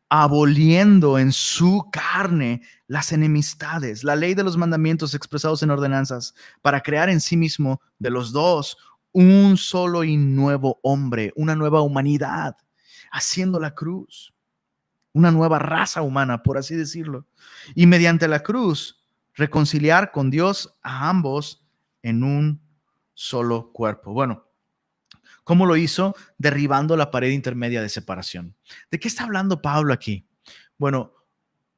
aboliendo en su carne las enemistades, la ley de los mandamientos expresados en ordenanzas, para crear en sí mismo de los dos un solo y nuevo hombre, una nueva humanidad, haciendo la cruz, una nueva raza humana, por así decirlo. Y mediante la cruz, reconciliar con Dios a ambos en un solo cuerpo. Bueno, ¿cómo lo hizo? Derribando la pared intermedia de separación. ¿De qué está hablando Pablo aquí? Bueno,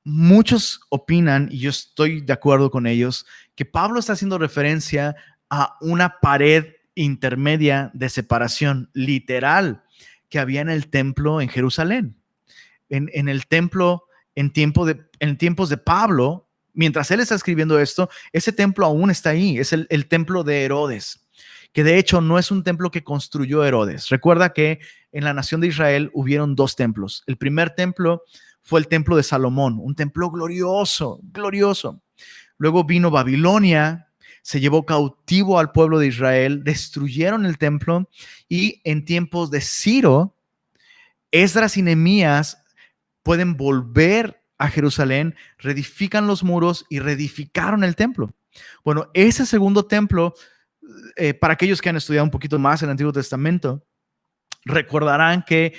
muchos opinan, y yo estoy de acuerdo con ellos, que Pablo está haciendo referencia a una pared intermedia de separación literal que había en el templo en Jerusalén. En el templo en tiempos de Pablo, mientras él está escribiendo esto, ese templo aún está ahí, es el templo de Herodes, que de hecho no es un templo que construyó Herodes. Recuerda que en la nación de Israel hubieron dos templos. El primer templo fue el templo de Salomón, un templo glorioso, glorioso. Luego vino Babilonia, se llevó cautivo al pueblo de Israel, destruyeron el templo y en tiempos de Ciro, Esdras y Nehemías pueden volver a Jerusalén, reedifican los muros y reedificaron el templo. Bueno, ese segundo templo, para aquellos que han estudiado un poquito más el Antiguo Testamento, recordarán que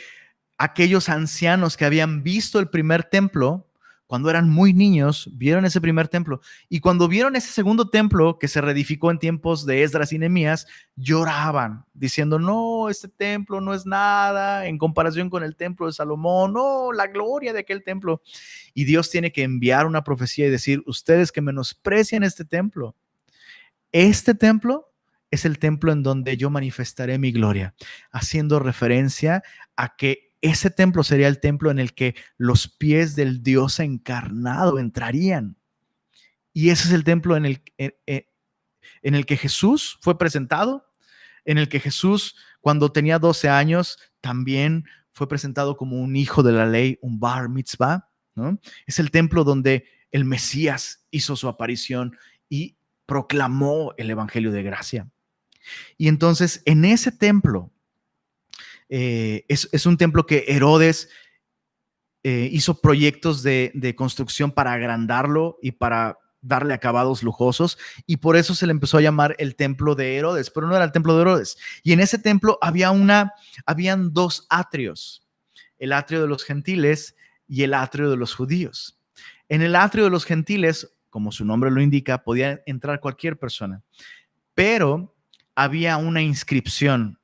aquellos ancianos que habían visto el primer templo, cuando eran muy niños, vieron ese primer templo. Y cuando vieron ese segundo templo que se reedificó en tiempos de Esdras y Nehemías, lloraban, diciendo, no, este templo no es nada en comparación con el templo de Salomón, no, la gloria de aquel templo. Y Dios tiene que enviar una profecía y decir, ustedes que menosprecian este templo es el templo en donde yo manifestaré mi gloria, haciendo referencia a que ese templo sería el templo en el que los pies del Dios encarnado entrarían. Y ese es el templo en el que Jesús fue presentado, en el que Jesús, cuando tenía 12 años, también fue presentado como un hijo de la ley, un bar mitzvah, ¿no? Es el templo donde el Mesías hizo su aparición y proclamó el evangelio de gracia. Y entonces en ese templo, es un templo que Herodes hizo proyectos de construcción para agrandarlo y para darle acabados lujosos, y por eso se le empezó a llamar el templo de Herodes, pero no era el templo de Herodes. Y en ese templo habían dos atrios, el atrio de los gentiles y el atrio de los judíos. En el atrio de los gentiles, como su nombre lo indica, podía entrar cualquier persona, pero había una inscripción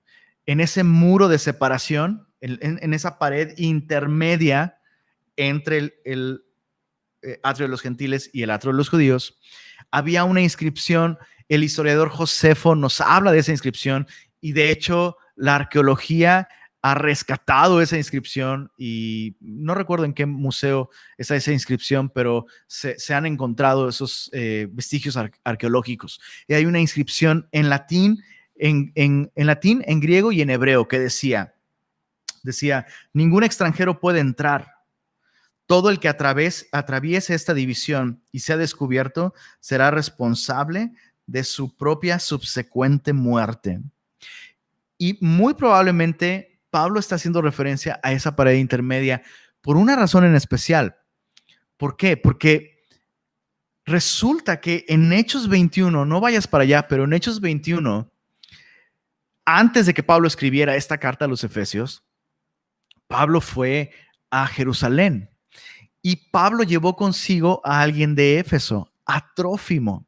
en ese muro de separación, en esa pared intermedia entre el atrio de los gentiles y el atrio de los judíos, había una inscripción. El historiador Josefo nos habla de esa inscripción y de hecho la arqueología ha rescatado esa inscripción y no recuerdo en qué museo está esa inscripción, pero se han encontrado esos vestigios arqueológicos. Y hay una inscripción en latín, en latín, en griego y en hebreo que decía, ningún extranjero puede entrar. Todo el que atraviese esta división y sea descubierto será responsable de su propia subsecuente muerte. Y muy probablemente Pablo está haciendo referencia a esa pared intermedia por una razón en especial. ¿Por qué? Porque resulta que en Hechos 21, no vayas para allá, pero en Hechos 21, antes de que Pablo escribiera esta carta a los Efesios, Pablo fue a Jerusalén. Y Pablo llevó consigo a alguien de Éfeso, a Trófimo.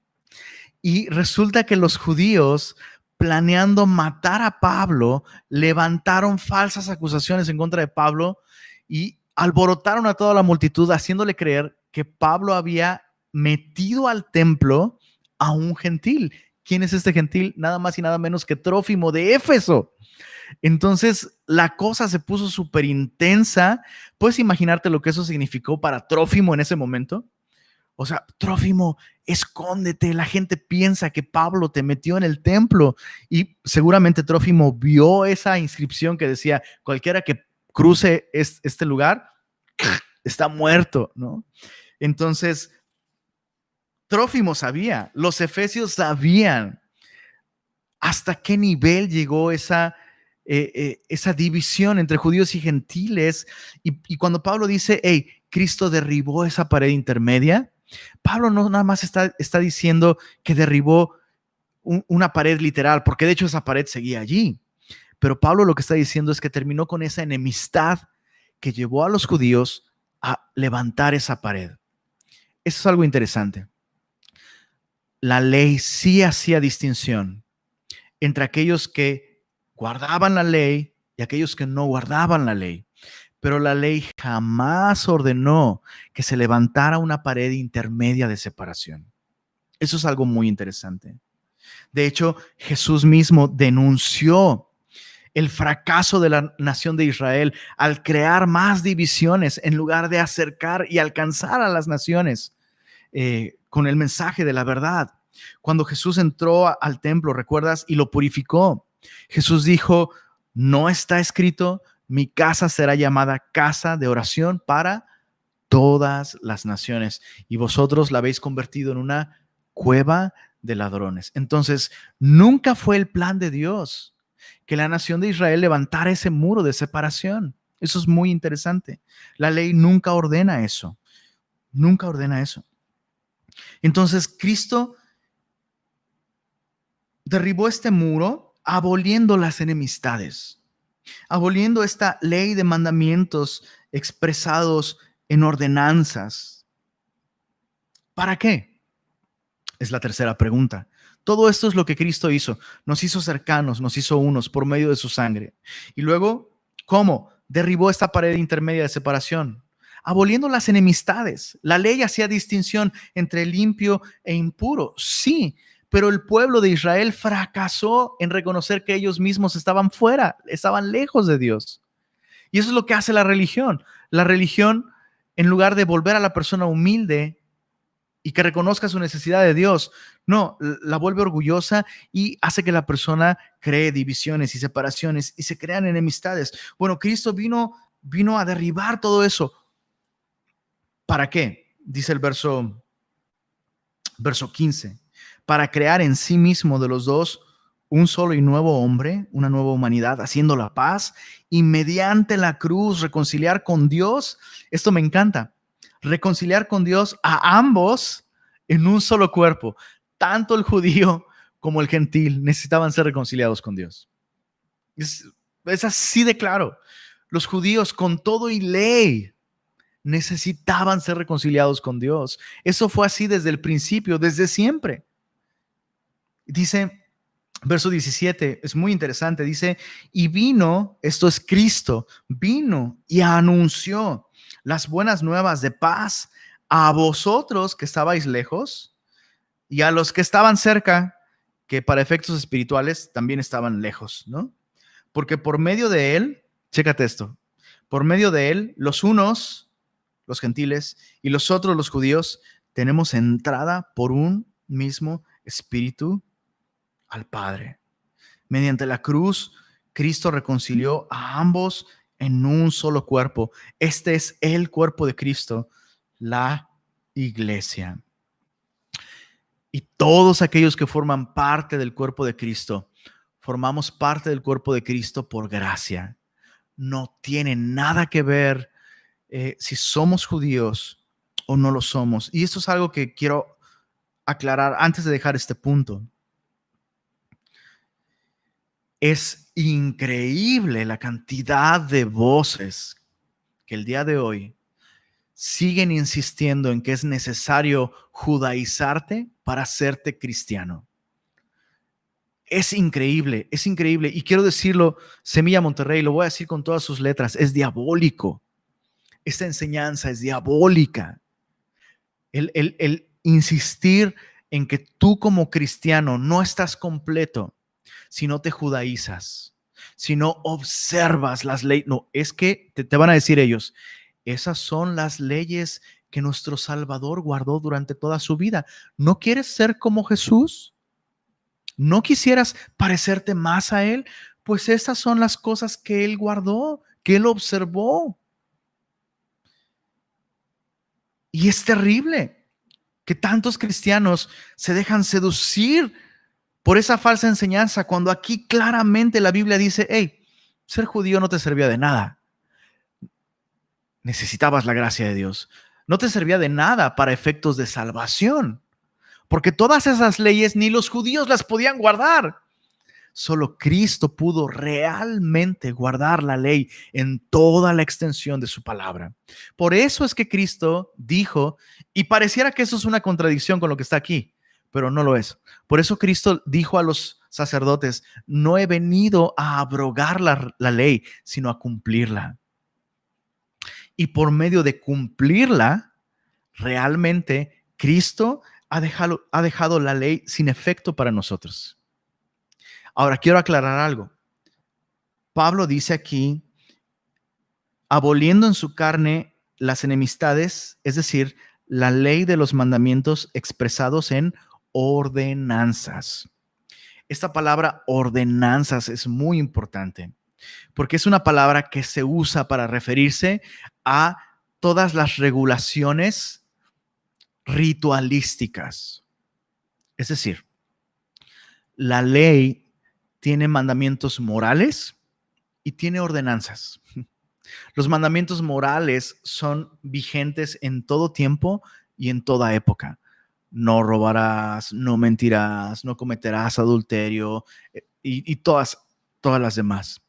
Y resulta que los judíos, planeando matar a Pablo, levantaron falsas acusaciones en contra de Pablo y alborotaron a toda la multitud, haciéndole creer que Pablo había metido al templo a un gentil, ¿Quién es este gentil? Nada más y nada menos que Trófimo de Éfeso. Entonces la cosa se puso súper intensa. ¿Puedes imaginarte lo que eso significó para Trófimo en ese momento? O sea, Trófimo, escóndete. La gente piensa que Pablo te metió en el templo. Y seguramente Trófimo vio esa inscripción que decía, cualquiera que cruce este lugar está muerto, ¿no? Entonces, Trófimo sabía, los efesios sabían hasta qué nivel llegó esa división entre judíos y gentiles. Y cuando Pablo dice, hey, Cristo derribó esa pared intermedia, Pablo no nada más está diciendo que derribó una pared literal, porque de hecho esa pared seguía allí. Pero Pablo lo que está diciendo es que terminó con esa enemistad que llevó a los judíos a levantar esa pared. Eso es algo interesante. La ley sí hacía distinción entre aquellos que guardaban la ley y aquellos que no guardaban la ley. Pero la ley jamás ordenó que se levantara una pared intermedia de separación. Eso es algo muy interesante. De hecho, Jesús mismo denunció el fracaso de la nación de Israel al crear más divisiones en lugar de acercar y alcanzar a las naciones con el mensaje de la verdad. Cuando Jesús entró al templo, ¿recuerdas? Y lo purificó. Jesús dijo, no está escrito, mi casa será llamada casa de oración para todas las naciones, y vosotros la habéis convertido en una cueva de ladrones. Entonces, nunca fue el plan de Dios que la nación de Israel levantara ese muro de separación. Eso es muy interesante. La ley nunca ordena eso. Nunca ordena eso. Entonces, Cristo derribó este muro aboliendo las enemistades, aboliendo esta ley de mandamientos expresados en ordenanzas. ¿Para qué? Es la tercera pregunta. Todo esto es lo que Cristo hizo. Nos hizo cercanos, nos hizo unos por medio de su sangre. Y luego, ¿cómo? Derribó esta pared intermedia de separación, aboliendo las enemistades. La ley hacía distinción entre limpio e impuro, sí, pero el pueblo de Israel fracasó en reconocer que ellos mismos estaban fuera, estaban lejos de Dios. Y eso es lo que hace la religión. La religión, en lugar de volver a la persona humilde y que reconozca su necesidad de Dios, no, la vuelve orgullosa y hace que la persona cree divisiones y separaciones y se crean enemistades. Bueno, Cristo vino a derribar todo eso. ¿Para qué? Dice el verso 15. Para crear en sí mismo de los dos un solo y nuevo hombre, una nueva humanidad, haciendo la paz y mediante la cruz reconciliar con Dios. Esto me encanta. Reconciliar con Dios a ambos en un solo cuerpo. Tanto el judío como el gentil necesitaban ser reconciliados con Dios. Es así de claro. Los judíos con todo y ley necesitaban ser reconciliados con Dios. Eso fue así desde el principio, desde siempre. Dice, verso 17, es muy interesante, dice, y vino, esto es Cristo, vino y anunció las buenas nuevas de paz a vosotros que estabais lejos y a los que estaban cerca, que para efectos espirituales también estaban lejos, ¿no? Porque por medio de él, chécate esto, por medio de él, los unos, los gentiles, y los otros, los judíos, tenemos entrada por un mismo espíritu al Padre. Mediante la cruz, Cristo reconcilió a ambos en un solo cuerpo. Este es el cuerpo de Cristo, la iglesia. Y todos aquellos que forman parte del cuerpo de Cristo, formamos parte del cuerpo de Cristo por gracia. No tiene nada que ver si somos judíos o no lo somos. Y esto es algo que quiero aclarar antes de dejar este punto. Es increíble la cantidad de voces que el día de hoy siguen insistiendo en que es necesario judaizarte para hacerte cristiano. Es increíble, es increíble. Y quiero decirlo, Semilla Monterrey, lo voy a decir con todas sus letras, es diabólico. Esta enseñanza es diabólica. El insistir en que tú como cristiano no estás completo si no te judaizas, si no observas las leyes. No, es que te van a decir ellos, esas son las leyes que nuestro Salvador guardó durante toda su vida. ¿No quieres ser como Jesús? ¿No quisieras parecerte más a Él? Pues estas son las cosas que Él guardó, que Él observó. Y es terrible que tantos cristianos se dejan seducir por esa falsa enseñanza, cuando aquí claramente la Biblia dice, hey, ser judío no te servía de nada. Necesitabas la gracia de Dios. No te servía de nada para efectos de salvación, porque todas esas leyes ni los judíos las podían guardar. Solo Cristo pudo realmente guardar la ley en toda la extensión de su palabra. Por eso es que Cristo dijo, y pareciera que eso es una contradicción con lo que está aquí, pero no lo es. Por eso Cristo dijo a los sacerdotes, no he venido a abrogar la ley, sino a cumplirla. Y por medio de cumplirla, realmente Cristo ha dejado la ley sin efecto para nosotros. Ahora, quiero aclarar algo. Pablo dice aquí, aboliendo en su carne las enemistades, es decir, la ley de los mandamientos expresados en ordenanzas. Esta palabra ordenanzas es muy importante porque es una palabra que se usa para referirse a todas las regulaciones ritualísticas. Es decir, la ley tiene mandamientos morales y tiene ordenanzas. Los mandamientos morales son vigentes en todo tiempo y en toda época. No robarás, no mentirás, no cometerás adulterio y todas las demás.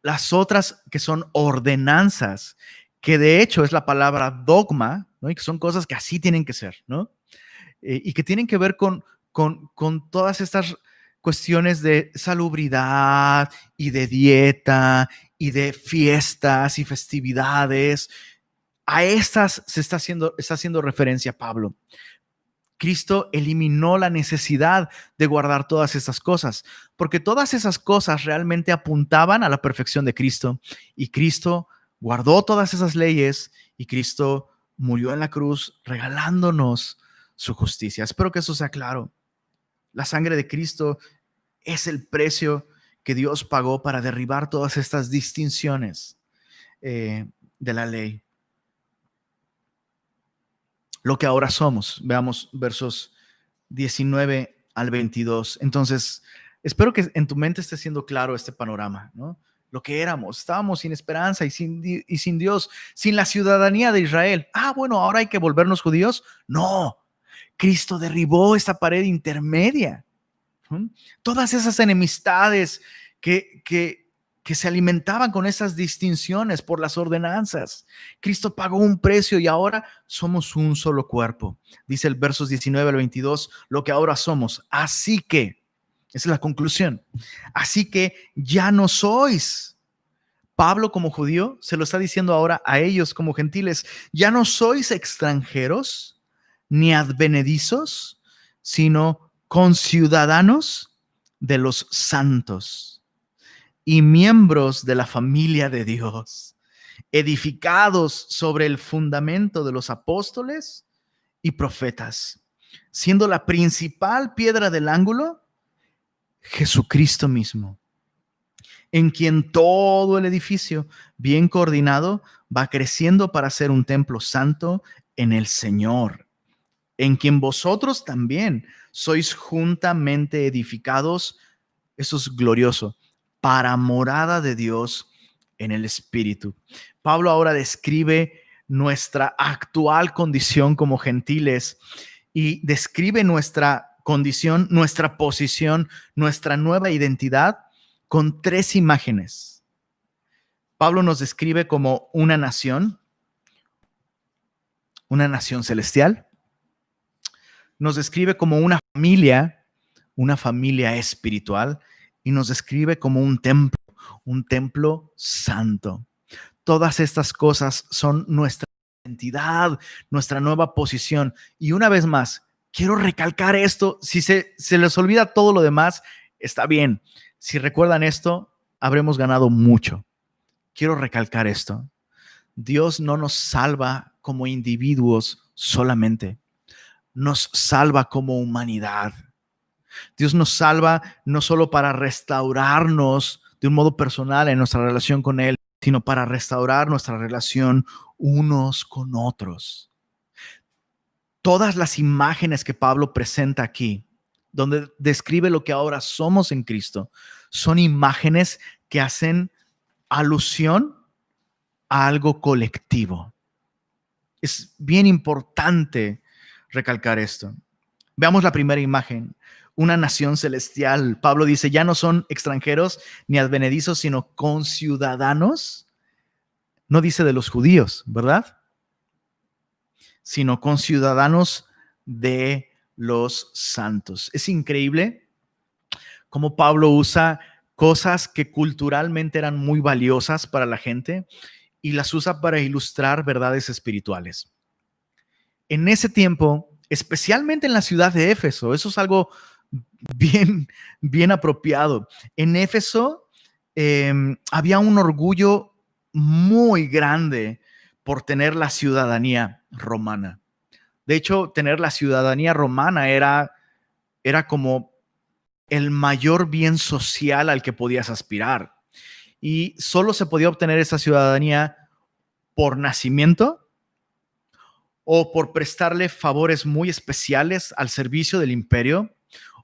Las otras que son ordenanzas, que de hecho es la palabra dogma, ¿no? Y que son cosas que así tienen que ser, ¿no? Y que tienen que ver con todas estas cuestiones de salubridad y de dieta y de fiestas y festividades. A estas está haciendo referencia Pablo. Cristo eliminó la necesidad de guardar todas esas cosas, porque todas esas cosas realmente apuntaban a la perfección de Cristo, y Cristo guardó todas esas leyes y Cristo murió en la cruz regalándonos su justicia. Espero que eso sea claro. La sangre de Cristo es el precio que Dios pagó para derribar todas estas distinciones de la ley. Lo que ahora somos. Veamos versos 19 al 22. Entonces, espero que en tu mente esté siendo claro este panorama, ¿no? Lo que éramos, estábamos sin esperanza y sin Dios, sin la ciudadanía de Israel. Bueno, ahora hay que volvernos judíos. No, Cristo derribó esta pared intermedia. Todas esas enemistades que se alimentaban con esas distinciones por las ordenanzas. Cristo pagó un precio y ahora somos un solo cuerpo. Dice el versos 19 al 22, lo que ahora somos. Así que, esa es la conclusión. Así que ya no sois. Pablo como judío se lo está diciendo ahora a ellos como gentiles. Ya no sois extranjeros ni advenedizos, sino conciudadanos de los santos y miembros de la familia de Dios, edificados sobre el fundamento de los apóstoles y profetas, siendo la principal piedra del ángulo Jesucristo mismo, en quien todo el edificio, bien coordinado, va creciendo para ser un templo santo en el Señor, en quien vosotros también sois juntamente edificados, eso es glorioso, para morada de Dios en el Espíritu. Pablo ahora describe nuestra actual condición como gentiles y describe nuestra condición, nuestra posición, nuestra nueva identidad con tres imágenes. Pablo nos describe como una nación celestial. Nos describe como una familia espiritual, y nos describe como un templo santo. Todas estas cosas son nuestra identidad, nuestra nueva posición. Y una vez más, quiero recalcar esto. Si se les olvida todo lo demás, está bien. Si recuerdan esto, habremos ganado mucho. Quiero recalcar esto. Dios no nos salva como individuos solamente. Nos salva como humanidad. Dios nos salva no solo para restaurarnos de un modo personal en nuestra relación con Él, sino para restaurar nuestra relación unos con otros. Todas las imágenes que Pablo presenta aquí, donde describe lo que ahora somos en Cristo, son imágenes que hacen alusión a algo colectivo. Es bien importante recalcar esto. Veamos la primera imagen. Una nación celestial. Pablo dice, ya no son extranjeros ni advenedizos, sino conciudadanos. No dice de los judíos, ¿verdad? Sino conciudadanos de los santos. Es increíble cómo Pablo usa cosas que culturalmente eran muy valiosas para la gente y las usa para ilustrar verdades espirituales. En ese tiempo, especialmente en la ciudad de Éfeso, eso es algo bien apropiado. En Éfeso había un orgullo muy grande por tener la ciudadanía romana. De hecho, tener la ciudadanía romana era como el mayor bien social al que podías aspirar. Y solo se podía obtener esa ciudadanía por nacimiento o por prestarle favores muy especiales al servicio del imperio,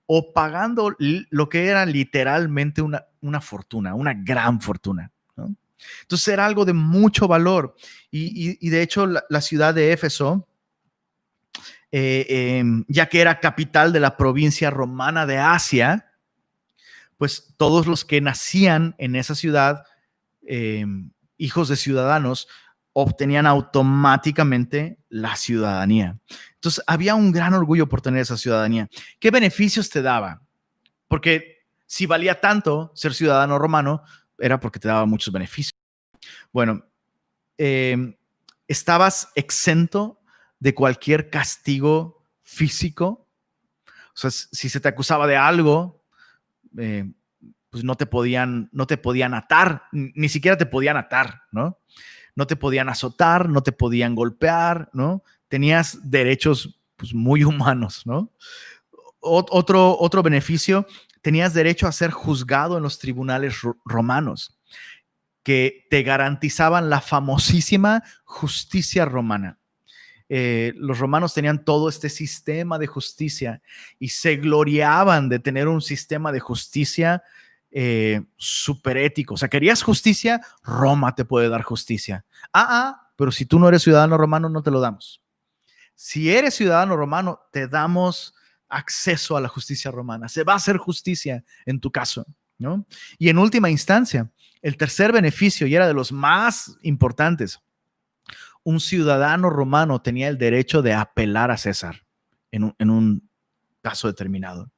o pagando lo que era literalmente una fortuna, una gran fortuna, ¿no? Entonces era algo de mucho valor. Y de hecho la ciudad de Éfeso, ya que era capital de la provincia romana de Asia, pues todos los que nacían en esa ciudad, hijos de ciudadanos, obtenían automáticamente la ciudadanía. Entonces había un gran orgullo por tener esa ciudadanía. ¿Qué beneficios te daba? Porque si valía tanto ser ciudadano romano, era porque te daba muchos beneficios. Bueno, estabas exento de cualquier castigo físico. O sea, si se te acusaba de algo, pues no te podían atar, ni siquiera te podían atar, ¿no? No te podían azotar, no te podían golpear, ¿no? Tenías derechos pues, muy humanos, ¿no? Otro beneficio, tenías derecho a ser juzgado en los tribunales romanos, que te garantizaban la famosísima justicia romana. Los romanos tenían todo este sistema de justicia y se gloriaban de tener un sistema de justicia súper ético. O sea, ¿querías justicia? Roma te puede dar justicia. Pero si tú no eres ciudadano romano, no te lo damos. Si eres ciudadano romano, te damos acceso a la justicia romana. Se va a hacer justicia en tu caso, ¿no? Y en última instancia, el tercer beneficio, y era de los más importantes, un ciudadano romano tenía el derecho de apelar a César en un caso determinado.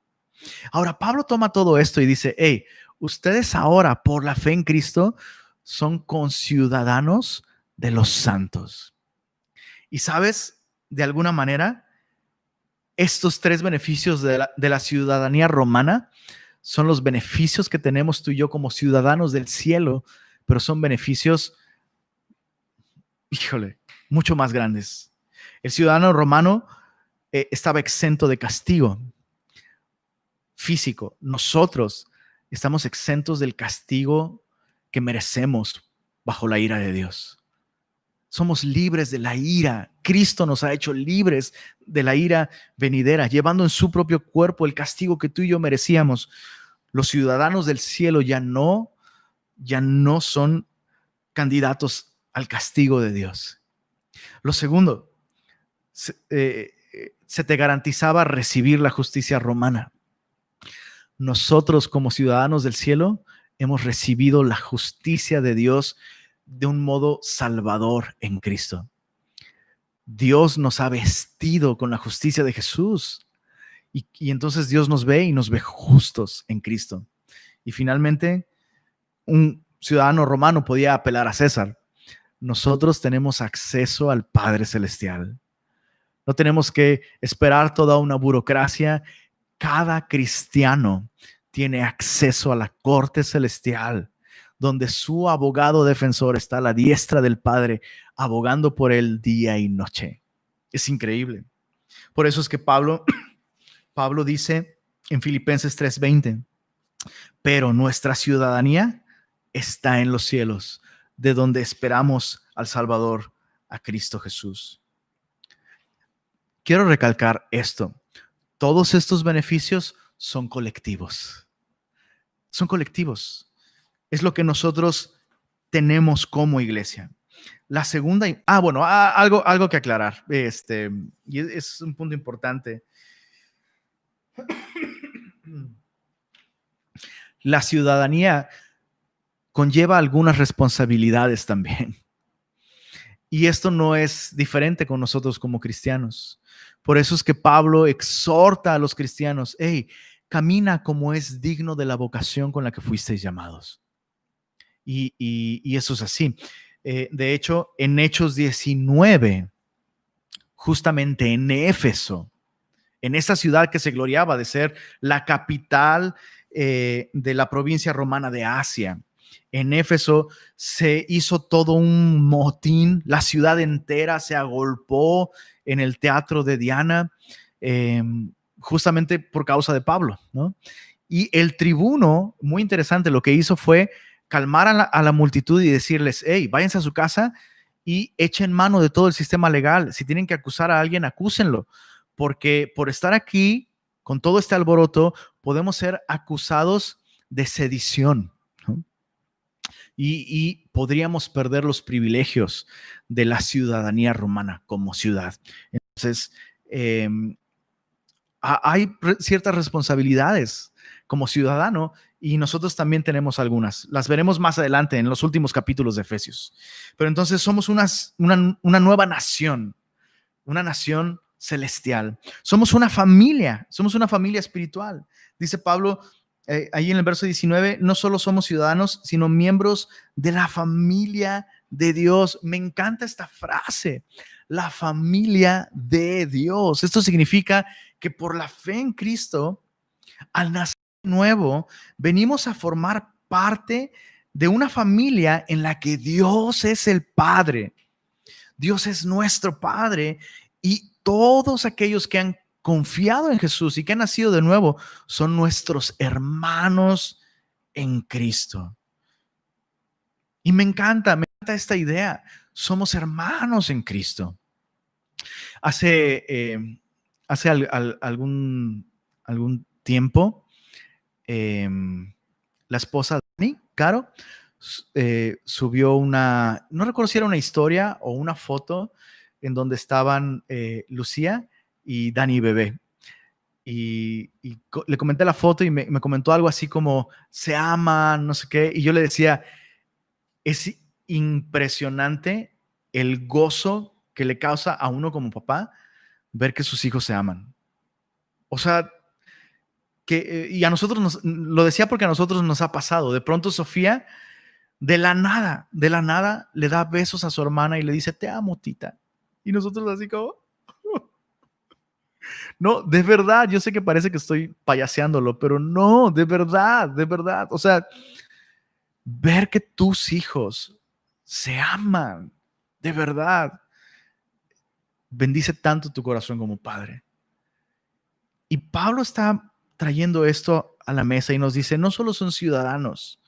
Ahora, Pablo toma todo esto y dice, hey, ustedes ahora, por la fe en Cristo, son conciudadanos de los santos. Y sabes, de alguna manera, estos tres beneficios de la ciudadanía romana son los beneficios que tenemos tú y yo como ciudadanos del cielo, pero son beneficios, híjole, mucho más grandes. El ciudadano romano estaba exento de castigo físico. Nosotros estamos exentos del castigo que merecemos bajo la ira de Dios. Somos libres de la ira. Cristo nos ha hecho libres de la ira venidera, llevando en su propio cuerpo el castigo que tú y yo merecíamos. Los ciudadanos del cielo ya no son candidatos al castigo de Dios. Lo segundo, se te garantizaba recibir la justicia romana. Nosotros como ciudadanos del cielo hemos recibido la justicia de Dios de un modo salvador en Cristo. Dios nos ha vestido con la justicia de Jesús y entonces Dios nos ve y nos ve justos en Cristo. Y finalmente, un ciudadano romano podía apelar a César. Nosotros tenemos acceso al Padre Celestial. No tenemos que esperar toda una burocracia. Cada cristiano tiene acceso a la corte celestial, donde su abogado defensor está a la diestra del Padre, abogando por él día y noche. Es increíble. Por eso es que Pablo dice en Filipenses 3:20, pero nuestra ciudadanía está en los cielos, de donde esperamos al Salvador, a Cristo Jesús. Quiero recalcar esto. Todos estos beneficios son colectivos. Son colectivos. Es lo que nosotros tenemos como iglesia. La segunda, algo que aclarar, y es un punto importante. La ciudadanía conlleva algunas responsabilidades también. Y esto no es diferente con nosotros como cristianos. Por eso es que Pablo exhorta a los cristianos, hey, camina como es digno de la vocación con la que fuisteis llamados. Y eso es así. De hecho, en Hechos 19, justamente en Éfeso, en esta ciudad que se gloriaba de ser la capital de la provincia romana de Asia, en Éfeso se hizo todo un motín, la ciudad entera se agolpó en el teatro de Diana, justamente por causa de Pablo, ¿no? Y el tribuno, muy interesante, lo que hizo fue calmar a la multitud y decirles, hey, váyanse a su casa y echen mano de todo el sistema legal. Si tienen que acusar a alguien, acúsenlo, porque por estar aquí, con todo este alboroto, podemos ser acusados de sedición, ¿no? Y podríamos perder los privilegios de la ciudadanía romana como ciudad. Entonces, eh, hay ciertas responsabilidades como ciudadano y nosotros también tenemos algunas. Las veremos más adelante en los últimos capítulos de Efesios. Pero entonces somos una nueva nación, una nación celestial. Somos una familia espiritual. Dice Pablo ahí en el verso 19, no solo somos ciudadanos, sino miembros de la familia de Dios. Me encanta esta frase, la familia de Dios. Esto significa que por la fe en Cristo, al nacer de nuevo, venimos a formar parte de una familia en la que Dios es el Padre. Dios es nuestro Padre y todos aquellos que han confiado en Jesús y que han nacido de nuevo son nuestros hermanos en Cristo. Y me encanta esta idea. Somos hermanos en Cristo. Hace algún tiempo, la esposa de Dani, Caro, subió no recuerdo si era una historia o una foto en donde estaban Lucía y Dani bebé. Y le comenté la foto y me comentó algo así como, se aman, no sé qué. Y yo le decía, es impresionante el gozo que le causa a uno como papá ver que sus hijos se aman. O sea, y a nosotros lo decía porque a nosotros nos ha pasado. De pronto Sofía, de la nada, le da besos a su hermana y le dice, te amo, tita. Y nosotros así como, no, de verdad, yo sé que parece que estoy payaseándolo, pero no, de verdad, de verdad. O sea, ver que tus hijos se aman, de verdad, bendice tanto tu corazón como padre. Y Pablo está trayendo esto a la mesa y nos dice, no solo son ciudadanos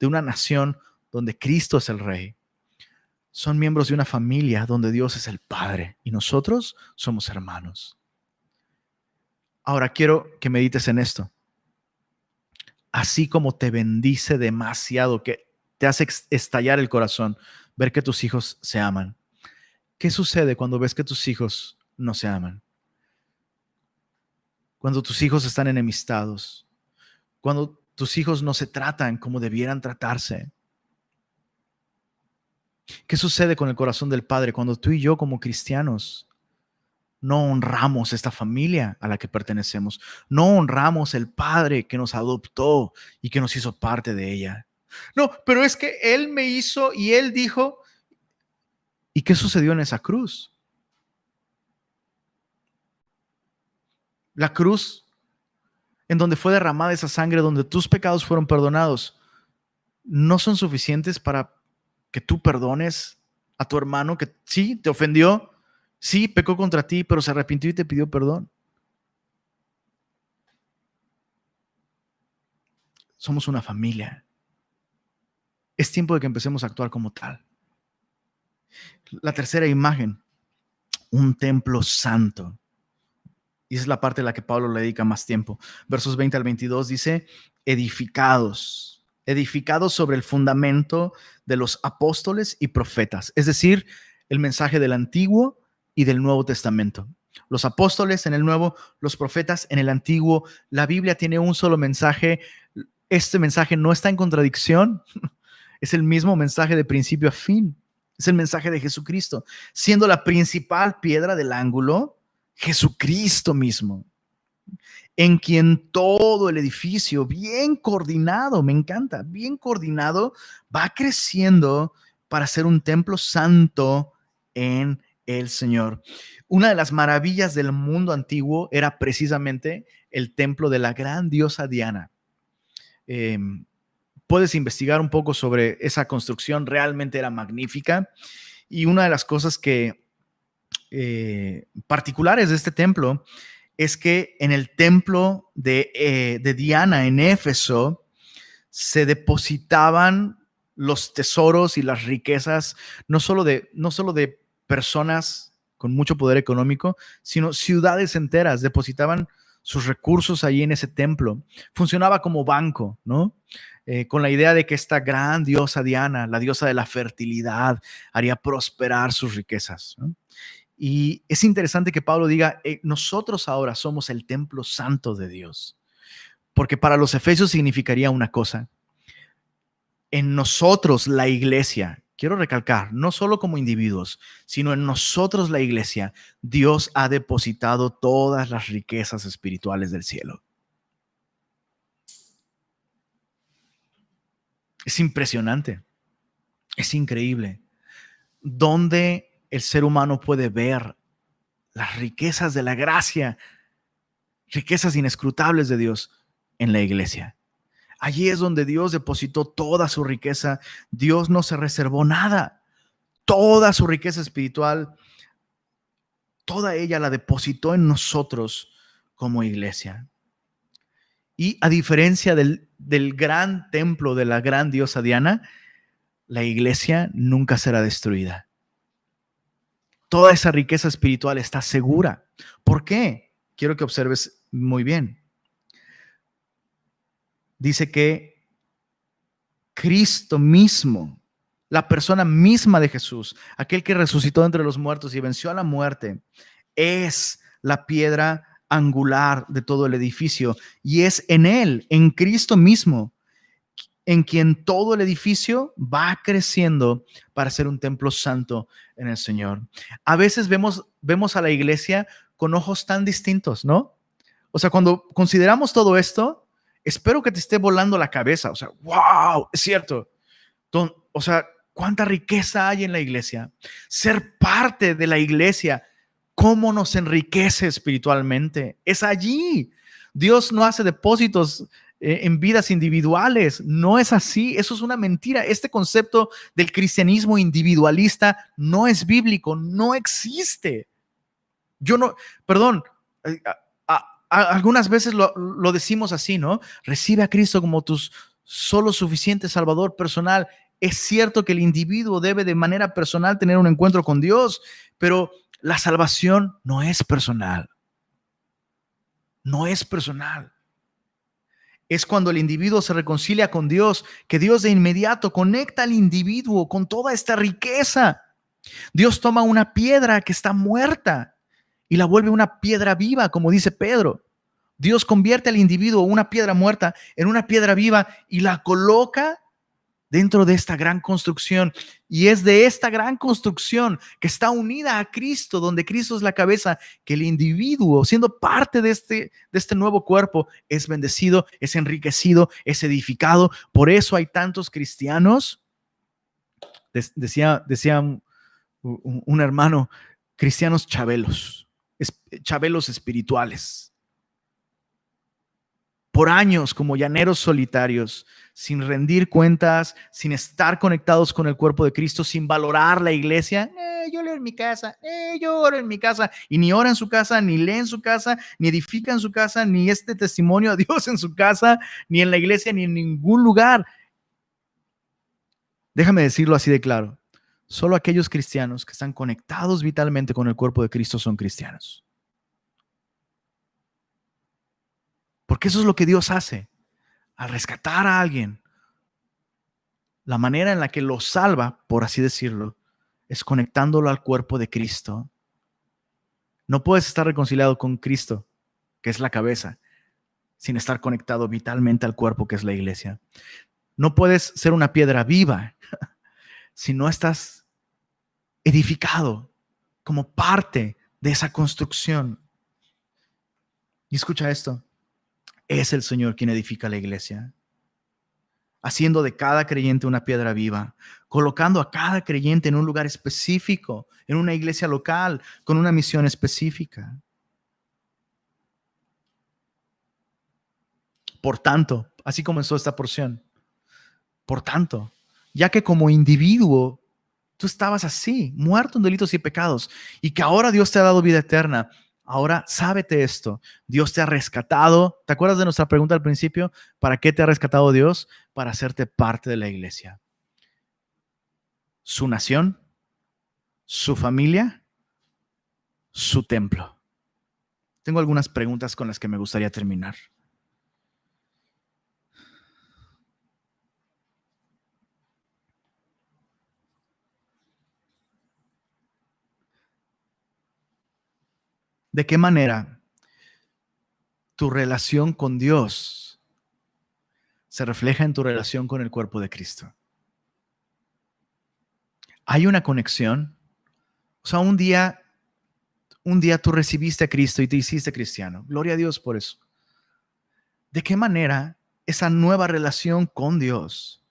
de una nación donde Cristo es el rey, son miembros de una familia donde Dios es el Padre y nosotros somos hermanos. Ahora quiero que medites en esto. Así como te bendice demasiado, que te hace estallar el corazón, ver que tus hijos se aman. ¿Qué sucede cuando ves que tus hijos no se aman? Cuando tus hijos están enemistados, cuando tus hijos no se tratan como debieran tratarse. ¿Qué sucede con el corazón del Padre cuando tú y yo como cristianos no honramos esta familia a la que pertenecemos? No honramos el Padre que nos adoptó y que nos hizo parte de ella. No, pero es que Él me hizo y Él dijo. ¿Y qué sucedió en esa cruz? La cruz en donde fue derramada esa sangre, donde tus pecados fueron perdonados, no son suficientes para que tú perdones a tu hermano que sí te ofendió, sí pecó contra ti, pero se arrepintió y te pidió perdón. Somos una familia. Es tiempo de que empecemos a actuar como tal. La tercera imagen, un templo santo. Y esa es la parte a la que Pablo le dedica más tiempo. Versos 20 al 22 dice, edificados sobre el fundamento de los apóstoles y profetas, es decir, el mensaje del Antiguo y del Nuevo Testamento. Los apóstoles en el Nuevo, los profetas en el Antiguo. La Biblia tiene un solo mensaje. Este mensaje no está en contradicción. Es el mismo mensaje de principio a fin. Es el mensaje de Jesucristo, siendo la principal piedra del ángulo Jesucristo mismo, en quien todo el edificio, bien coordinado, me encanta, bien coordinado, va creciendo para ser un templo santo en el Señor. Una de las maravillas del mundo antiguo era precisamente el templo de la gran diosa Diana. Puedes investigar un poco sobre esa construcción, realmente era magnífica. Y una de las cosas que particulares de este templo es que en el templo de Diana en Éfeso se depositaban los tesoros y las riquezas, no solo de personas con mucho poder económico, sino ciudades enteras depositaban sus recursos allí en ese templo. Funcionaba como banco, ¿no? Con la idea de que esta gran diosa Diana, la diosa de la fertilidad, haría prosperar sus riquezas, ¿no? Y es interesante que Pablo diga, nosotros ahora somos el templo santo de Dios, porque para los efesios significaría una cosa. En nosotros la iglesia, quiero recalcar, no solo como individuos, sino en nosotros la iglesia, Dios ha depositado todas las riquezas espirituales del cielo. Es impresionante, es increíble. ¿Dónde el ser humano puede ver las riquezas de la gracia, riquezas inescrutables de Dios? En la iglesia. Allí es donde Dios depositó toda su riqueza. Dios no se reservó nada. Toda su riqueza espiritual, toda ella la depositó en nosotros como iglesia. Y a diferencia del gran templo de la gran diosa Diana, la iglesia nunca será destruida. Toda esa riqueza espiritual está segura. ¿Por qué? Quiero que observes muy bien. Dice que Cristo mismo, la persona misma de Jesús, aquel que resucitó entre los muertos y venció a la muerte, es la piedra angular de todo el edificio, y es en él, en Cristo mismo, en quien todo el edificio va creciendo para ser un templo santo en el Señor. A veces vemos a la iglesia con ojos tan distintos, ¿no? O sea, cuando consideramos todo esto, espero que te esté volando la cabeza. O sea, wow, es cierto. O sea, cuánta riqueza hay en la iglesia. Ser parte de la iglesia, cómo nos enriquece espiritualmente. Es allí. Dios no hace depósitos en vidas individuales. No es así. Eso es una mentira. Este concepto del cristianismo individualista no es bíblico. No existe. Perdón, algunas veces lo decimos así, ¿no? Recibe a Cristo como tu solo suficiente Salvador personal. Es cierto que el individuo debe de manera personal tener un encuentro con Dios, pero la salvación no es personal. No es personal. Es cuando el individuo se reconcilia con Dios, que Dios de inmediato conecta al individuo con toda esta riqueza. Dios toma una piedra que está muerta y la vuelve una piedra viva, como dice Pedro. Dios convierte al individuo, una piedra muerta, en una piedra viva y la coloca dentro de esta gran construcción. Y es de esta gran construcción que está unida a Cristo, donde Cristo es la cabeza, que el individuo, siendo parte de este nuevo cuerpo, es bendecido, es enriquecido, es edificado. Por eso hay tantos cristianos, decía un hermano, cristianos chabelos, chabelos espirituales. por años como llaneros solitarios, sin rendir cuentas, sin estar conectados con el cuerpo de Cristo, sin valorar la iglesia. Yo leo en mi casa, yo oro en mi casa, y ni ora en su casa, ni lee en su casa, ni edifica en su casa, ni este testimonio a Dios en su casa, ni en la iglesia, ni en ningún lugar. Déjame decirlo así de claro. Solo aquellos cristianos que están conectados vitalmente con el cuerpo de Cristo son cristianos. Porque eso es lo que Dios hace. Al rescatar a alguien, la manera en la que lo salva, por así decirlo, es conectándolo al cuerpo de Cristo. No puedes estar reconciliado con Cristo, que es la cabeza, sin estar conectado vitalmente al cuerpo, que es la iglesia. No puedes ser una piedra viva si no estás edificado como parte de esa construcción. Y escucha esto. Es el Señor quien edifica la iglesia, haciendo de cada creyente una piedra viva, colocando a cada creyente en un lugar específico, en una iglesia local, con una misión específica. Por tanto, así comenzó esta porción. Por tanto, ya que como individuo tú estabas así, muerto en delitos y pecados, y que ahora Dios te ha dado vida eterna, ahora sábete esto, Dios te ha rescatado. ¿Te acuerdas de nuestra pregunta al principio? ¿Para qué te ha rescatado Dios? Para hacerte parte de la iglesia. Su nación, su familia, su templo. Tengo algunas preguntas con las que me gustaría terminar. ¿De qué manera tu relación con Dios se refleja en tu relación con el cuerpo de Cristo? ¿Hay una conexión? O sea, un día tú recibiste a Cristo y te hiciste cristiano. Gloria a Dios por eso. ¿De qué manera esa nueva relación con Dios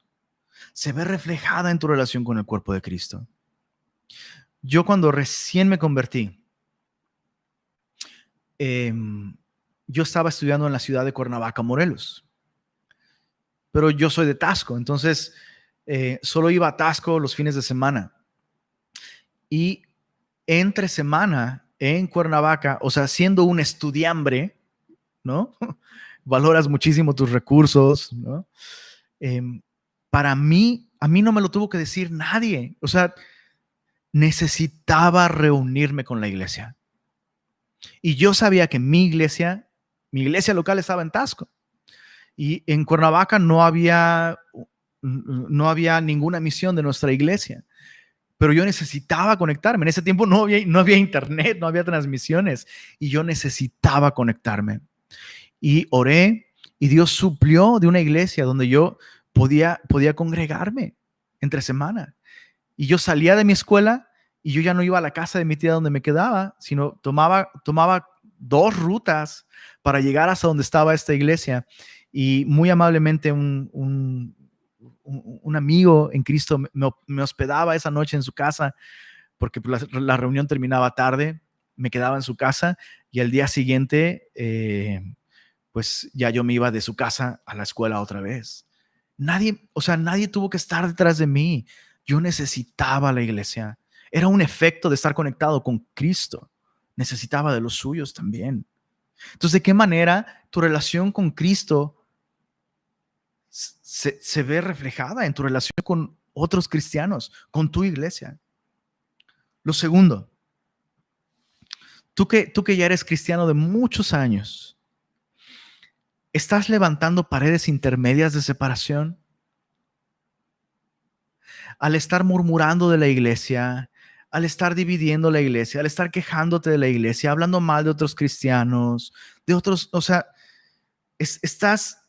se ve reflejada en tu relación con el cuerpo de Cristo? Yo cuando recién me convertí, yo estaba estudiando en la ciudad de Cuernavaca, Morelos, pero yo soy de Taxco, entonces solo iba a Taxco los fines de semana. Y entre semana en Cuernavaca, o sea, siendo un estudiambre, ¿no? Valoras muchísimo tus recursos, ¿no? Para mí, a mí no me lo tuvo que decir nadie. O sea, necesitaba reunirme con la iglesia. Y yo sabía que mi iglesia local estaba en Taxco. Y en Cuernavaca no había ninguna misión de nuestra iglesia. Pero yo necesitaba conectarme. En ese tiempo no había internet, no había transmisiones. Y yo necesitaba conectarme. Y oré y Dios suplió de una iglesia donde yo podía congregarme entre semana. Y yo salía de mi escuela y yo ya no iba a la casa de mi tía donde me quedaba, sino tomaba 2 rutas para llegar hasta donde estaba esta iglesia. Y muy amablemente un amigo en Cristo me hospedaba esa noche en su casa porque la reunión terminaba tarde. Me quedaba en su casa y al día siguiente pues ya yo me iba de su casa a la escuela otra vez. Nadie tuvo que estar detrás de mí. Yo necesitaba la iglesia. Era un efecto de estar conectado con Cristo. Necesitaba de los suyos también. Entonces, ¿de qué manera tu relación con Cristo se ve reflejada en tu relación con otros cristianos, con tu iglesia? Lo segundo, tú que ya eres cristiano de muchos años, ¿estás levantando paredes intermedias de separación? Al estar murmurando de la iglesia, al estar dividiendo la iglesia, al estar quejándote de la iglesia, hablando mal de otros cristianos, de otros, o sea, estás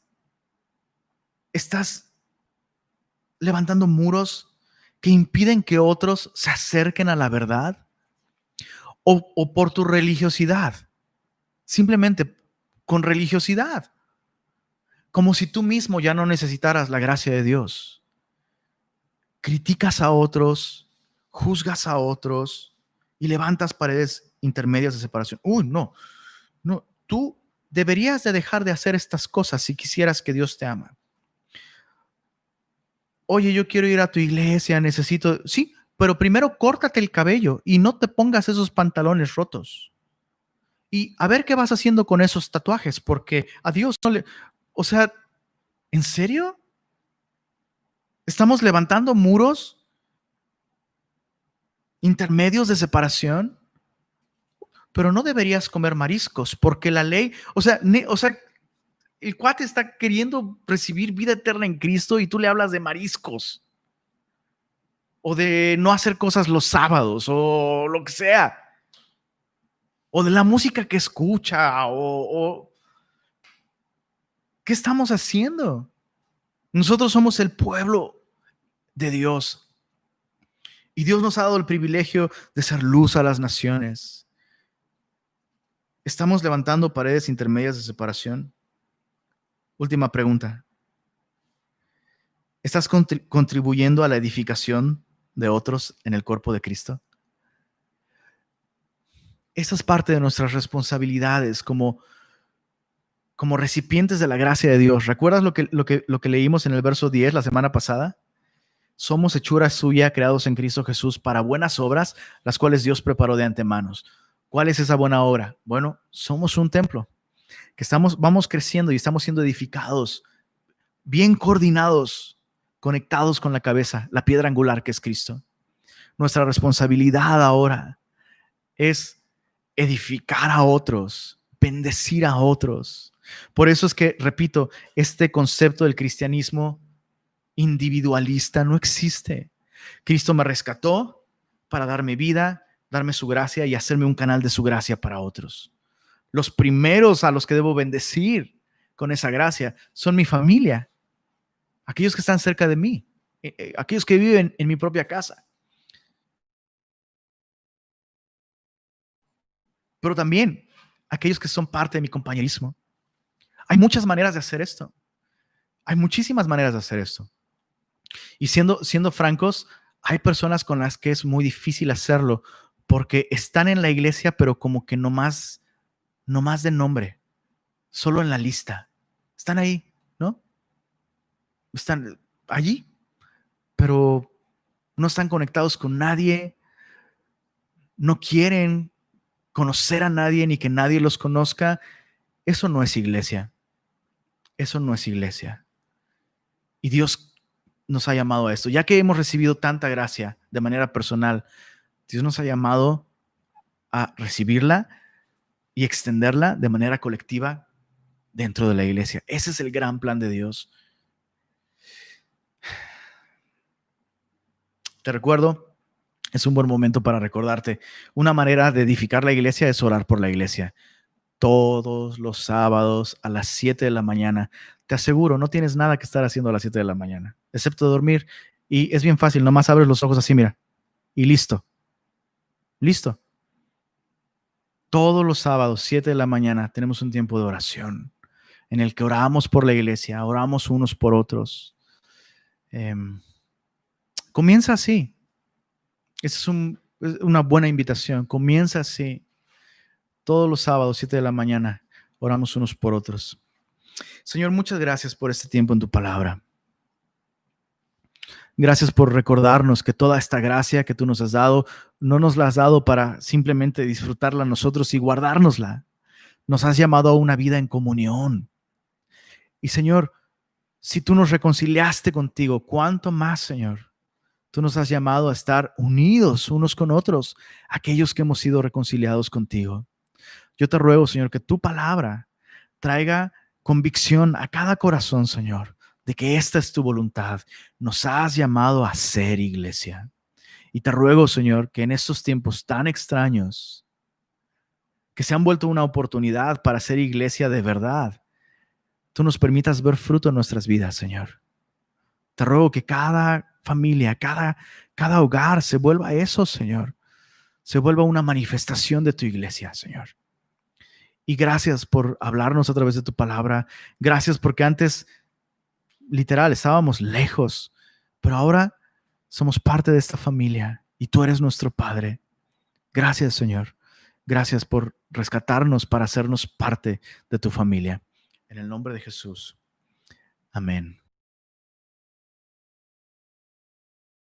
levantando muros que impiden que otros se acerquen a la verdad, o por tu religiosidad, simplemente con religiosidad, como si tú mismo ya no necesitaras la gracia de Dios. Criticas a otros, juzgas a otros y levantas paredes intermedias de separación. No, tú deberías de dejar de hacer estas cosas si quisieras que Dios te ama. Oye, yo quiero ir a tu iglesia, necesito, sí, pero primero córtate el cabello y no te pongas esos pantalones rotos. Y a ver qué vas haciendo con esos tatuajes, porque a Dios no le, o sea, ¿en serio? ¿Estamos levantando muros intermedios de separación? Pero no deberías comer mariscos, porque la ley, el cuate está queriendo recibir vida eterna en Cristo y tú le hablas de mariscos o de no hacer cosas los sábados o lo que sea, o de la música que escucha o ¿qué estamos haciendo? Nosotros somos el pueblo de Dios y Dios nos ha dado el privilegio de ser luz a las naciones. ¿Estamos levantando paredes intermedias de separación? Última pregunta. ¿Estás contribuyendo a la edificación de otros en el cuerpo de Cristo? Esa es parte de nuestras responsabilidades como recipientes de la gracia de Dios. ¿Recuerdas lo que leímos en el verso 10 la semana pasada? Somos hechura suya, creados en Cristo Jesús para buenas obras, las cuales Dios preparó de antemano. ¿Cuál es esa buena obra? Bueno, somos un templo que vamos creciendo y estamos siendo edificados, bien coordinados, conectados con la cabeza, la piedra angular que es Cristo. Nuestra responsabilidad ahora es edificar a otros, bendecir a otros. Por eso es que, repito, este concepto del cristianismo individualista no existe. Cristo me rescató para darme vida, darme su gracia y hacerme un canal de su gracia para otros. Los primeros a los que debo bendecir con esa gracia son mi familia, aquellos que están cerca de mí, aquellos que viven en mi propia casa. Pero también aquellos que son parte de mi compañerismo. Hay muchas maneras de hacer esto. Hay muchísimas maneras de hacer esto. Y siendo francos, hay personas con las que es muy difícil hacerlo porque están en la iglesia, pero como que no más de nombre, solo en la lista. Están ahí, ¿no? Están allí, pero no están conectados con nadie, no quieren conocer a nadie ni que nadie los conozca. Eso no es iglesia. Eso no es iglesia. Y Dios nos ha llamado a esto. Ya que hemos recibido tanta gracia de manera personal, Dios nos ha llamado a recibirla y extenderla de manera colectiva dentro de la iglesia. Ese es el gran plan de Dios. Te recuerdo, es un buen momento para recordarte, una manera de edificar la iglesia es orar por la iglesia. Todos los sábados a las 7 de la mañana. Te aseguro, no tienes nada que estar haciendo a las 7 de la mañana, excepto dormir. Y es bien fácil, nomás abres los ojos así, mira, y listo. Listo. Todos los sábados, 7 de la mañana, tenemos un tiempo de oración en el que oramos por la iglesia, oramos unos por otros. Comienza así. Esa es una buena invitación. Comienza así. Todos los sábados, 7 de la mañana, oramos unos por otros. Señor, muchas gracias por este tiempo en tu palabra. Gracias por recordarnos que toda esta gracia que tú nos has dado, no nos la has dado para simplemente disfrutarla nosotros y guardárnosla. Nos has llamado a una vida en comunión. Y Señor, si tú nos reconciliaste contigo, ¿cuánto más, Señor? Tú nos has llamado a estar unidos unos con otros, aquellos que hemos sido reconciliados contigo. Yo te ruego, Señor, que tu palabra traiga convicción a cada corazón, Señor, de que esta es tu voluntad. Nos has llamado a ser iglesia. Y te ruego, Señor, que en estos tiempos tan extraños, que se han vuelto una oportunidad para ser iglesia de verdad, tú nos permitas ver fruto en nuestras vidas, Señor. Te ruego que cada familia, cada hogar se vuelva eso, Señor. Se vuelva una manifestación de tu iglesia, Señor. Y gracias por hablarnos a través de tu palabra. Gracias porque antes, literal, estábamos lejos, pero ahora somos parte de esta familia y tú eres nuestro Padre. Gracias, Señor. Gracias por rescatarnos para hacernos parte de tu familia. En el nombre de Jesús. Amén.